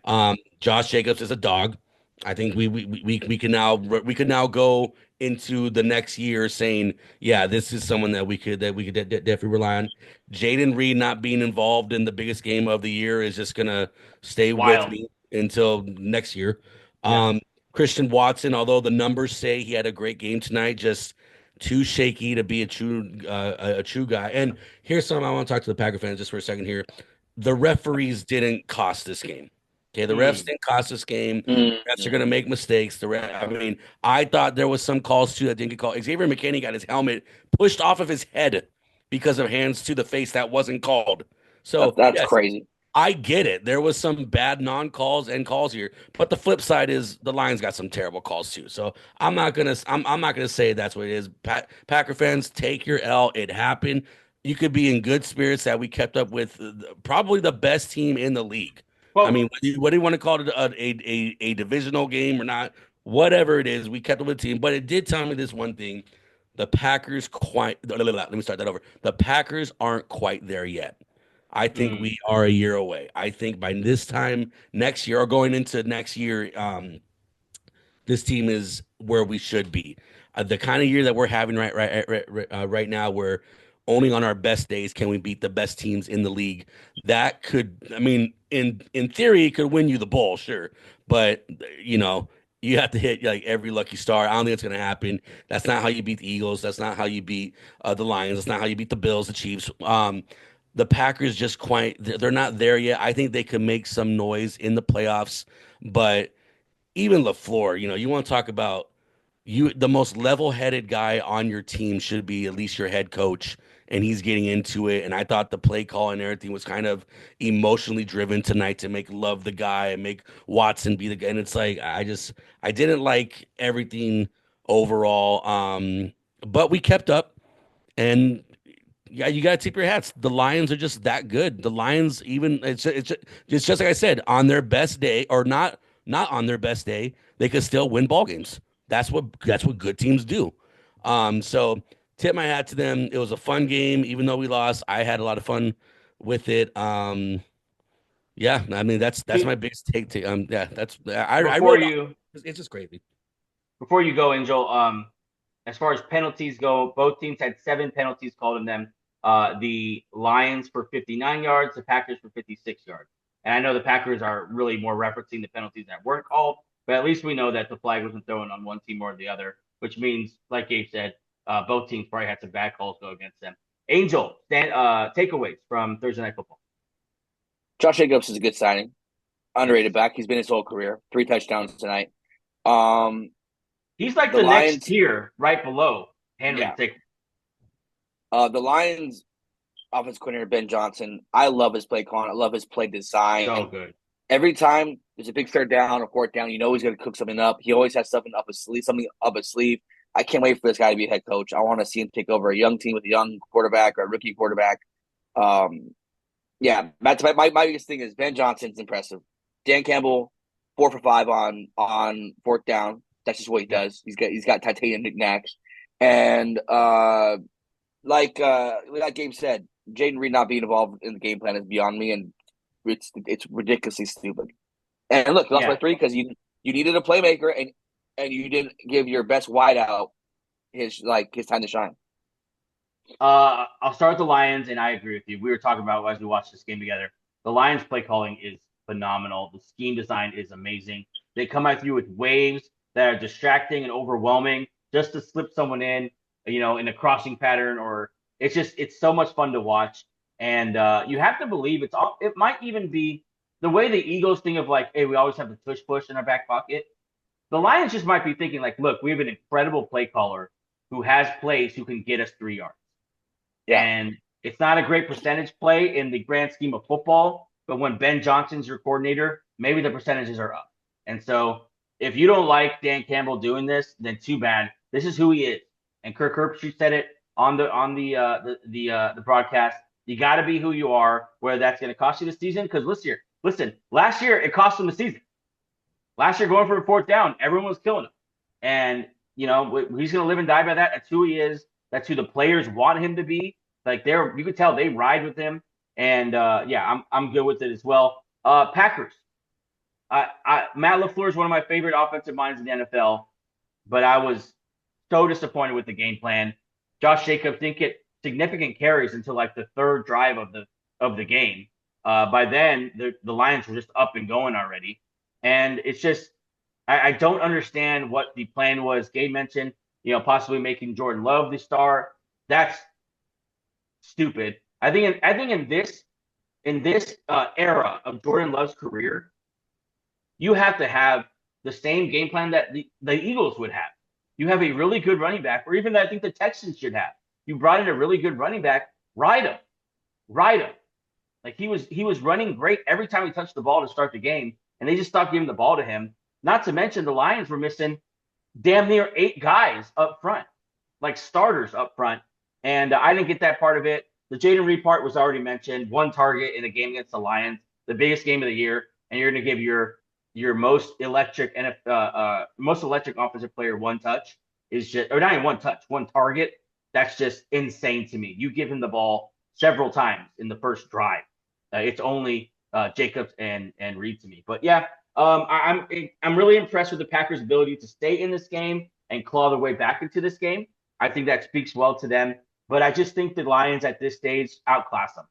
Josh Jacobs is a dog. I think we can now go into the next year saying, yeah, this is someone that we could definitely rely on. Jaden Reed not being involved in the biggest game of the year is just gonna stay with me until next year. Yeah. Christian Watson, although the numbers say he had a great game tonight, just too shaky to be a true guy. And here's something I want to talk to the Packer fans just for a second here. The referees didn't cost this game. Okay, the refs didn't cost this game. Refs are going to make mistakes. I thought there was some calls too that didn't get called. Xavier McKinney got his helmet pushed off of his head because of hands to the face that wasn't called. So that's crazy. I get it. There was some bad non-calls and calls here, but the flip side is the Lions got some terrible calls too. So I'm not gonna say that's what it is. Packer fans, take your L. It happened. You could be in good spirits that we kept up with probably the best team in the league. Well, I mean, what do you want to call it, a divisional game or not? Whatever it is, we kept up with the team. But it did tell me this one thing: the Packers let me start that over. The Packers aren't quite there yet. I think we are a year away. I think by this time next year or going into next year, this team is where we should be. The kind of year that we're having right now, where only on our best days can we beat the best teams in the league. That could, I mean, in theory, it could win you the bowl, sure, but you have to hit like every lucky star. I don't think it's going to happen. That's not how you beat the Eagles. That's not how you beat the Lions. That's not how you beat the Bills, the Chiefs. The Packers they're not there yet. I think they could make some noise in the playoffs, but even LaFleur, you want to talk about the most level-headed guy on your team should be at least your head coach, and he's getting into it. And I thought the play call and everything was kind of emotionally driven tonight to make Love the guy and make Watson be the guy. And it's like I didn't like everything overall, but we kept up, and yeah, you got to tip your hats. The Lions are just that good. The Lions, even it's just like I said, on their best day or not on their best day, they could still win ball games. That's what good teams do. So tip my hat to them. It was a fun game, even though we lost. I had a lot of fun with it. Yeah, I mean that's my biggest take. It's just crazy. Before you go, Angel, as far as penalties go, both teams had 7 penalties called on them. The Lions for 59 yards, the Packers for 56 yards. And I know the Packers are really more referencing the penalties that weren't called, but at least we know that the flag wasn't thrown on one team or the other, which means, like Gabe said, both teams probably had some bad calls go against them. Angel, takeaways from Thursday Night Football. Josh Jacobs is a good signing. Underrated back. He's been his whole career. 3 touchdowns tonight. He's like the Lions, next tier right below Henry. Yeah. The Lions offensive coordinator, Ben Johnson, I love his play calling. I love his play design. So good. Every time there's a big third down or fourth down, he's going to cook something up. He always has something up his sleeve. I can't wait for this guy to be a head coach. I want to see him take over a young team with a young quarterback or a rookie quarterback. Yeah, that's my biggest thing is Ben Johnson's impressive. Dan Campbell, 4 for 5 on fourth down. That's just what he does. He's got titanium knickknacks, and like Gabe said, Jaden Reed not being involved in the game plan is beyond me, and it's ridiculously stupid. And look, you lost by 3 because you needed a playmaker, and you didn't give your best wideout his time to shine. I'll start with the Lions, and I agree with you. We were talking about as we watched this game together. The Lions' play calling is phenomenal. The scheme design is amazing. They come at you with waves that are distracting and overwhelming just to slip someone in, in a crossing pattern, or it's so much fun to watch. And you have to believe it might even be the way the Eagles think of like, hey, we always have the tush push in our back pocket. The Lions just might be thinking like, look, we have an incredible play caller who has plays who can get us 3 yards. Yeah. And it's not a great percentage play in the grand scheme of football, but when Ben Johnson's your coordinator, maybe the percentages are up. And so if you don't like Dan Campbell doing this, then too bad. This is who he is. And Kirk Herbstreit said it on the broadcast. You got to be who you are, whether that's going to cost you the season. Because listen, last year it cost him the season. Last year going for a fourth down, everyone was killing him. And, he's going to live and die by that. That's who he is. That's who the players want him to be. Like you could tell they ride with him, and I'm good with it as well. Packers. Matt LaFleur is one of my favorite offensive minds in the NFL, but I was so disappointed with the game plan. Josh Jacobs didn't get significant carries until like the third drive of the game. By then, the Lions were just up and going already, and it's just I don't understand what the plan was. Gabe mentioned, possibly making Jordan Love the star. That's stupid. I think in this era of Jordan Love's career, you have to have the same game plan that the Eagles would have. You have a really good running back, or even I think the Texans should have. You brought in a really good running back, ride him. Like he was running great every time he touched the ball to start the game, and they just stopped giving the ball to him. Not to mention the Lions were missing damn near 8 guys up front, like starters up front. And I didn't get that part of it. The Jaden Reed part was already mentioned. 1 target in a game against the Lions, the biggest game of the year, and you're going to give your most electric offensive player 1 touch is just, or not even 1 touch, 1 target. That's just insane to me. You give him the ball several times in the first drive. It's only Jacobs and Reed to me. But yeah, I'm really impressed with the Packers' ability to stay in this game and claw their way back into this game. I think that speaks well to them. But I just think the Lions at this stage outclass them.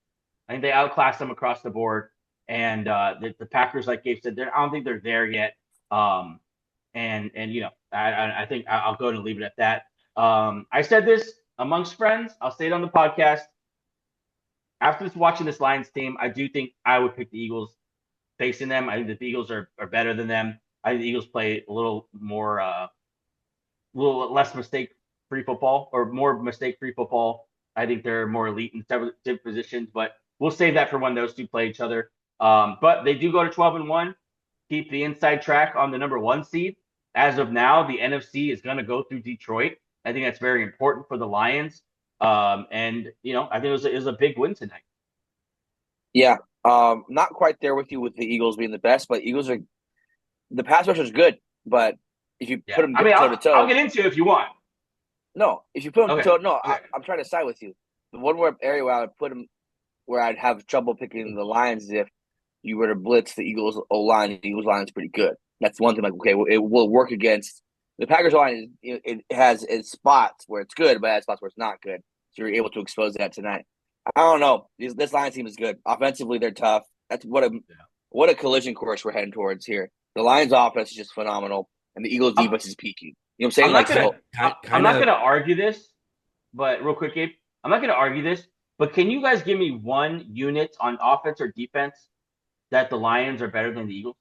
I think they outclass them across the board. And the Packers, like Gabe said, I don't think they're there yet. I think I'll go ahead and leave it at that. I said this amongst friends. I'll say it on the podcast. After watching this Lions team, I do think I would pick the Eagles facing them. I think the Eagles are better than them. I think the Eagles play a little less mistake-free football, or more mistake-free football. I think they're more elite in several positions, but we'll save that for when those two play each other. But they do go to 12-1, keep the inside track on the number 1 seed. As of now, the NFC is going to go through Detroit. I think that's very important for the Lions. I think it was a big win tonight. Yeah. Not quite there with you with the Eagles being the best, but the pass rush is good. But if you put them toe to toe, I'll get into it if you want. No, if you put them toe, no, I'm trying to side with you. The one area where I would put them, where I'd have trouble picking the Lions, is if you were to blitz the Eagles O-line. The Eagles line is pretty good. That's one thing. Like, okay, it will work against the Packers line. It has its spots where it's good, but it has spots where it's not good. So you're able to expose that tonight. I don't know. This Lions team is good. Offensively, they're tough. That's what a collision course we're heading towards here. The Lions' offense is just phenomenal, and the Eagles' defense is peaking. You know what I'm saying? I'm not going to argue this, but real quick, Gabe, I'm not going to argue this, but can you guys give me 1 unit on offense or defense that the Lions are better than the Eagles?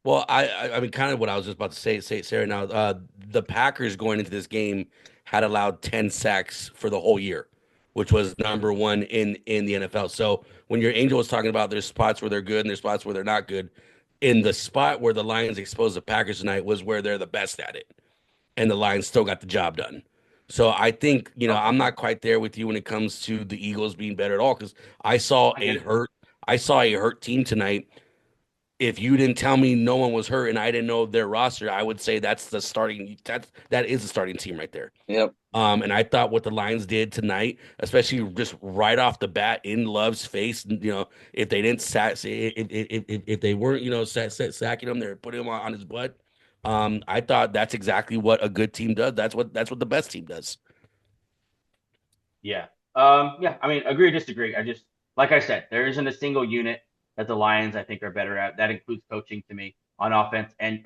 Well, I mean, kind of what I was just about to say right now. The Packers going into this game had allowed 10 sacks for the whole year, which was number 1 in the NFL. So when your Angel was talking about there's spots where they're good and there's spots where they're not good, in the spot where the Lions exposed the Packers tonight was where they're the best at it, and the Lions still got the job done. So I think, I'm not quite there with you when it comes to the Eagles being better at all, because I saw a hurt team tonight. If you didn't tell me no one was hurt and I didn't know their roster, I would say that is the starting team right there. Yep. And I thought what the Lions did tonight, especially just right off the bat in Love's face, if they didn't if they weren't, sacking him, they're putting him on his butt. I thought that's exactly what a good team does. That's what the best team does. Yeah. Yeah. I mean, agree or disagree. Like I said, there isn't a single unit that the Lions, I think, are better at. That includes coaching to me on offense and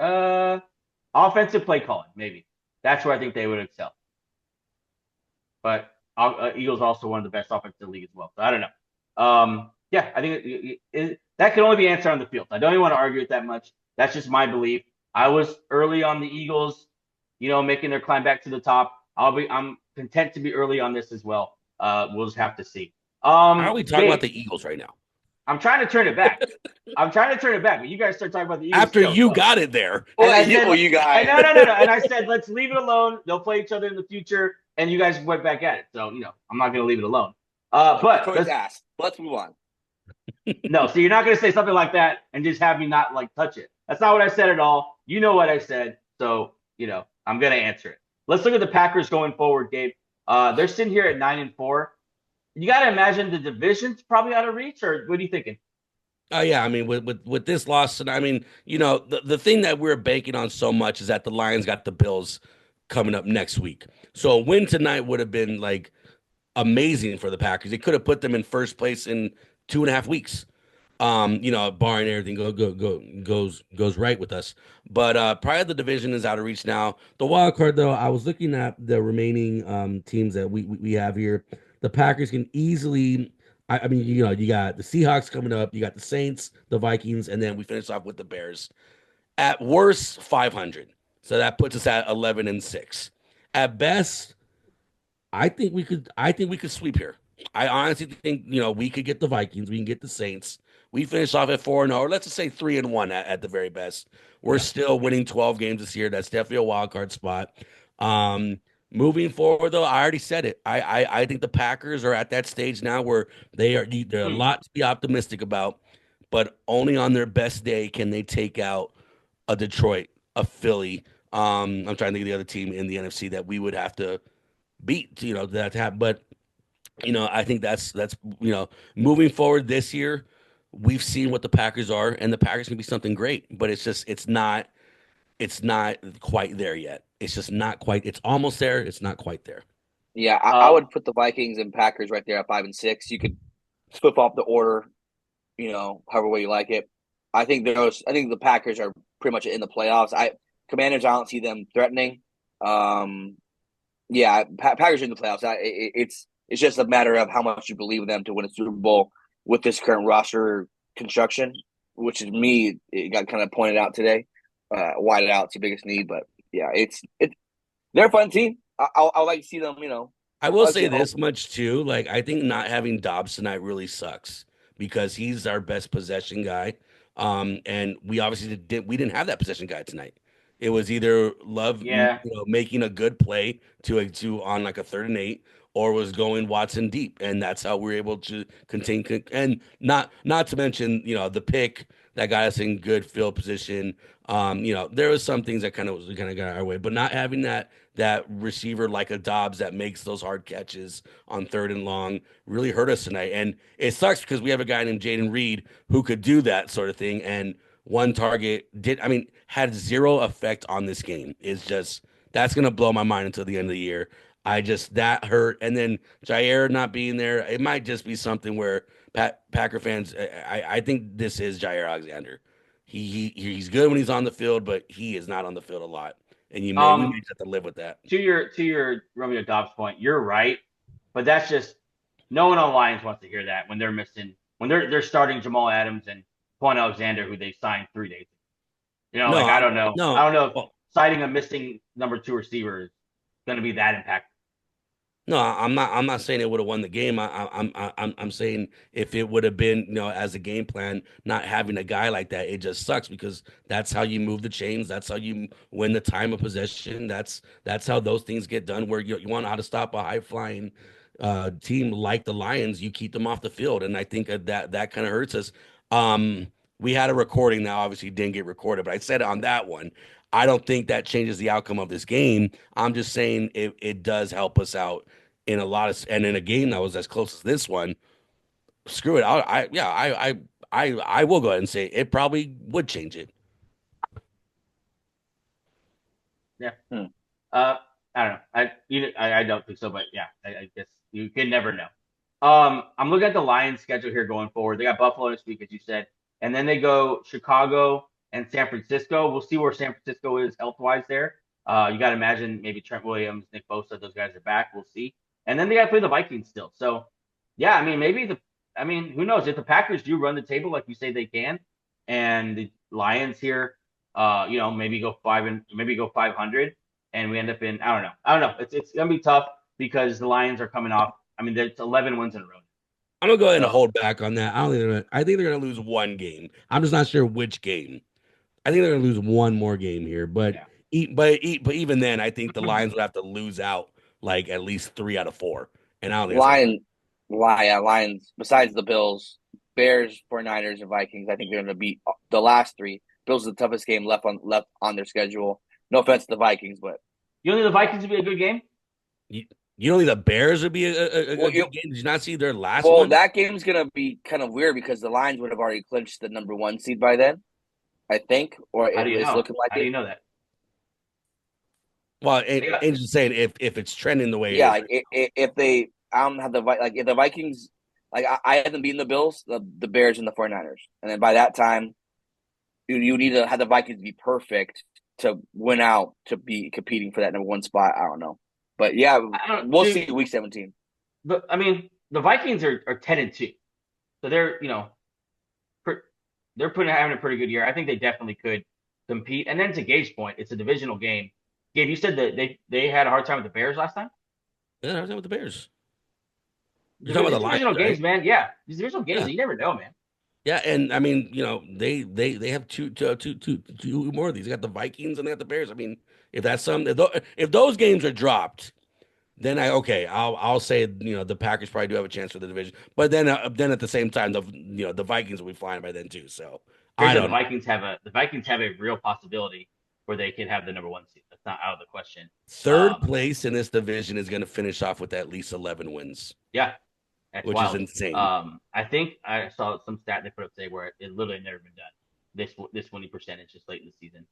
offensive play calling, maybe. That's where I think they would excel. But Eagles are also one of the best offenses in the league as well. So I don't know. Yeah, I think that can only be answered on the field. I don't even want to argue it that much. That's just my belief. I was early on the Eagles, making their climb back to the top. I'm content to be early on this as well. We'll just have to see. How are we talking about the Eagles right now? I'm trying to turn it back. But you guys start talking about the Eagles. After you got it there. You guys. No. And I said, let's leave it alone. They'll play each other in the future. And you guys went back at it. So, I'm not going to leave it alone. But let's move on. No, so you're not going to say something like that and just have me not touch it. That's not what I said at all. You know what I said. So, I'm going to answer it. Let's look at the Packers going forward, Gabe. They're sitting here at 9-4. You got to imagine the division's probably out of reach, or what are you thinking? Yeah, I mean, with this loss, and I mean, the thing that we're banking on so much is that the Lions got the Bills coming up next week. So a win tonight would have been amazing for the Packers. It could have put them in first place in 2.5 weeks. Barring everything goes right with us. But probably the division is out of reach now. The wild card, though, I was looking at the remaining teams that we have here. The Packers can easily. I mean, you got the Seahawks coming up. You got the Saints, the Vikings, and then we finish off with the Bears. At worst, 500. So that puts us at 11-6. At best, I think we could sweep here. I honestly think we could get the Vikings, we can get the Saints. We finish off at 4-0, or let's just say 3-1 at the very best. We're still winning 12 games this year. That's definitely a wild card spot. Moving forward, though, I already said it. I think the Packers are at that stage now where they're a lot to be optimistic about, but only on their best day can they take out a Detroit, a Philly. I'm trying to think of the other team in the NFC that we would have to beat, that to happen. But I think that's moving forward this year. We've seen what the Packers are, and the Packers can be something great, but it's not quite there yet. It's just not quite. It's almost there. It's not quite there. Yeah, I would put the Vikings and Packers right there at 5-6. You could flip off the order, however way you like it. I think the Packers are pretty much in the playoffs. Commanders, I don't see them threatening. Packers are in the playoffs. It's just a matter of how much you believe in them to win a Super Bowl with this current roster construction, which is it got kind of pointed out today. Wide out's your biggest need, but yeah, they're a fun team. I like to see them. I will say this much too. I think not having Dobbs tonight really sucks because he's our best possession guy. And we obviously didn't have that possession guy tonight. It was either Love, making a good play to on a 3rd and 8, or was going Watson deep, and that's how we're able to contain. And not to mention, the pick that got us in good field position. There was some things that kind of got our way, but not having that receiver like a Dobbs that makes those hard catches on 3rd and long really hurt us tonight. And it sucks because we have a guy named Jaden Reed who could do that sort of thing, and one target had zero effect on this game. That's going to blow my mind until the end of the year. That hurt. And then Jair not being there, it might just be something where Packer fans, I think this is Jair Alexander. He's good when he's on the field, but he is not on the field a lot. And we may just have to live with that. To your Romeo Dobbs point, you're right. But that's just no one on the Lions wants to hear that when they're starting Jamal Adams and Quan Alexander, who they signed 3 days ago. I don't know. No. I don't know if citing a missing number 2 receiver is going to be that impactful. No, I'm not. I'm not saying it would have won the game. I'm saying if it would have been, as a game plan, not having a guy like that, it just sucks because that's how you move the chains. That's how you win the time of possession. That's how those things get done. Where you want how to stop a high flying team like the Lions, you keep them off the field, and I think that kind of hurts us. We had a recording now. Obviously, didn't get recorded, but I said on that one. I don't think that changes the outcome of this game. I'm just saying it does help us out in a lot of, and in a game that was as close as this one. Screw it. I will go ahead and say it probably would change it. Yeah. I don't know. I don't think so, but yeah, I guess you can never know. I'm looking at the Lions schedule here going forward. They got Buffalo this week, as you said, and then they go Chicago and San Francisco. We'll see where San Francisco is health-wise there. You got to imagine maybe Trent Williams, Nick Bosa, those guys are back. We'll see. And then they got to play the Vikings still. So, yeah, I mean, who knows? If the Packers do run the table like you say they can, and the Lions here, maybe go 500, and we end up in, I don't know. It's gonna be tough because the Lions are coming off. I mean, there's 11 wins in a row. I'm gonna go ahead and hold back on that. I think they're gonna lose one game. I'm just not sure which game. I think they're gonna lose one more game here, but even then, I think the Lions would have to lose out like at least 3 out of 4. And I don't think Lions. Besides the Bills, Bears, 49ers, and Vikings, I think they're gonna beat the last 3. Bills is the toughest game left on their schedule. No offense to the Vikings, but you don't think the Vikings would be a good game? You don't think the Bears would be a good game? Did you not see their last one? Well, that game's going to be kind of weird because the Lions would have already clinched the number 1 seed by then, I think. Or How do you know? Looking like How do you know that? Well, Angel's saying if it's trending the way, if they, I don't have if the Vikings, I had them beating the Bills, the Bears, and the 49ers, and then by that time, you need to have the Vikings be perfect to win out to be competing for that number 1 spot. I don't know. But yeah, we'll see week 17. But I mean, the Vikings are 10-2, so they're having a pretty good year. I think they definitely could compete. And then to Gabe's point, it's a divisional game. Gabe, you said that they had a hard time with the Bears last time. Yeah, hard time with the Bears. You're talking about the divisional Lions, games, man. Yeah, these divisional games, you never know, man. Yeah, and I mean, they have two more of these. They got the Vikings and they got the Bears. I mean, if that's if those games are dropped, then I'll say the Packers probably do have a chance for the division. But then at the same time, the Vikings will be flying by then too. So the Vikings have a real possibility where they could have the number 1 seed. That's not out of the question. Third place in this division is going to finish off with at least 11 wins. Yeah. Which is insane. I think I saw some stat they put up today where it literally never been done. This winning percentage just late in the season.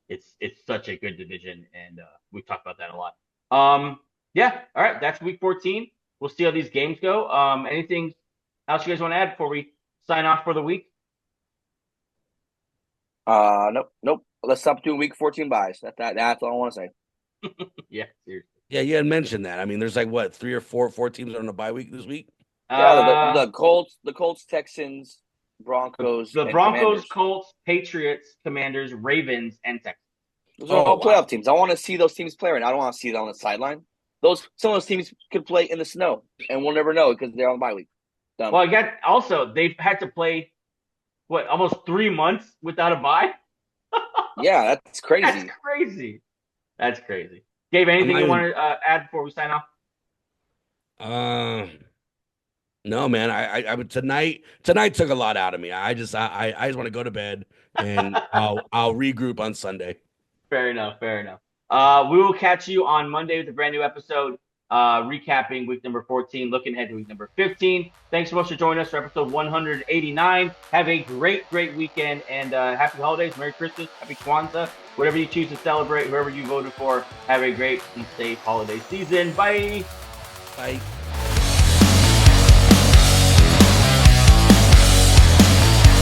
It's such a good division, and we talked about that a lot. Yeah. All right. That's week 14. We'll see how these games go. Anything else you guys want to add before we sign off for the week? Nope. Let's stop doing week 14 buys. That's all I want to say. Yeah, seriously. Yeah, you had mentioned that. I mean, there's like what 3 or 4 teams on a bye week this week. Yeah, the Colts, Texans, Broncos, the Broncos, Commanders. Colts, Patriots, Commanders, Ravens, and Texans. Those are all playoff teams. I want to see those teams play right now. I don't want to see them on the sideline. Some of those teams could play in the snow, and we'll never know because they're on the bye week. Well, I got also they've had to play almost 3 months without a bye. Yeah, that's crazy. That's crazy. Gabe, anything you want to add before we sign off? No, man. I would tonight took a lot out of me. I just want to go to bed and I'll regroup on Sunday. Fair enough. We will catch you on Monday with a brand new episode, recapping week number 14, looking ahead to week number 15. Thanks so much for joining us for episode 189. Have a great weekend, and happy holidays, Merry Christmas, Happy Kwanzaa, whatever you choose to celebrate, whoever you voted for. Have a great and safe holiday season. Bye. Bye.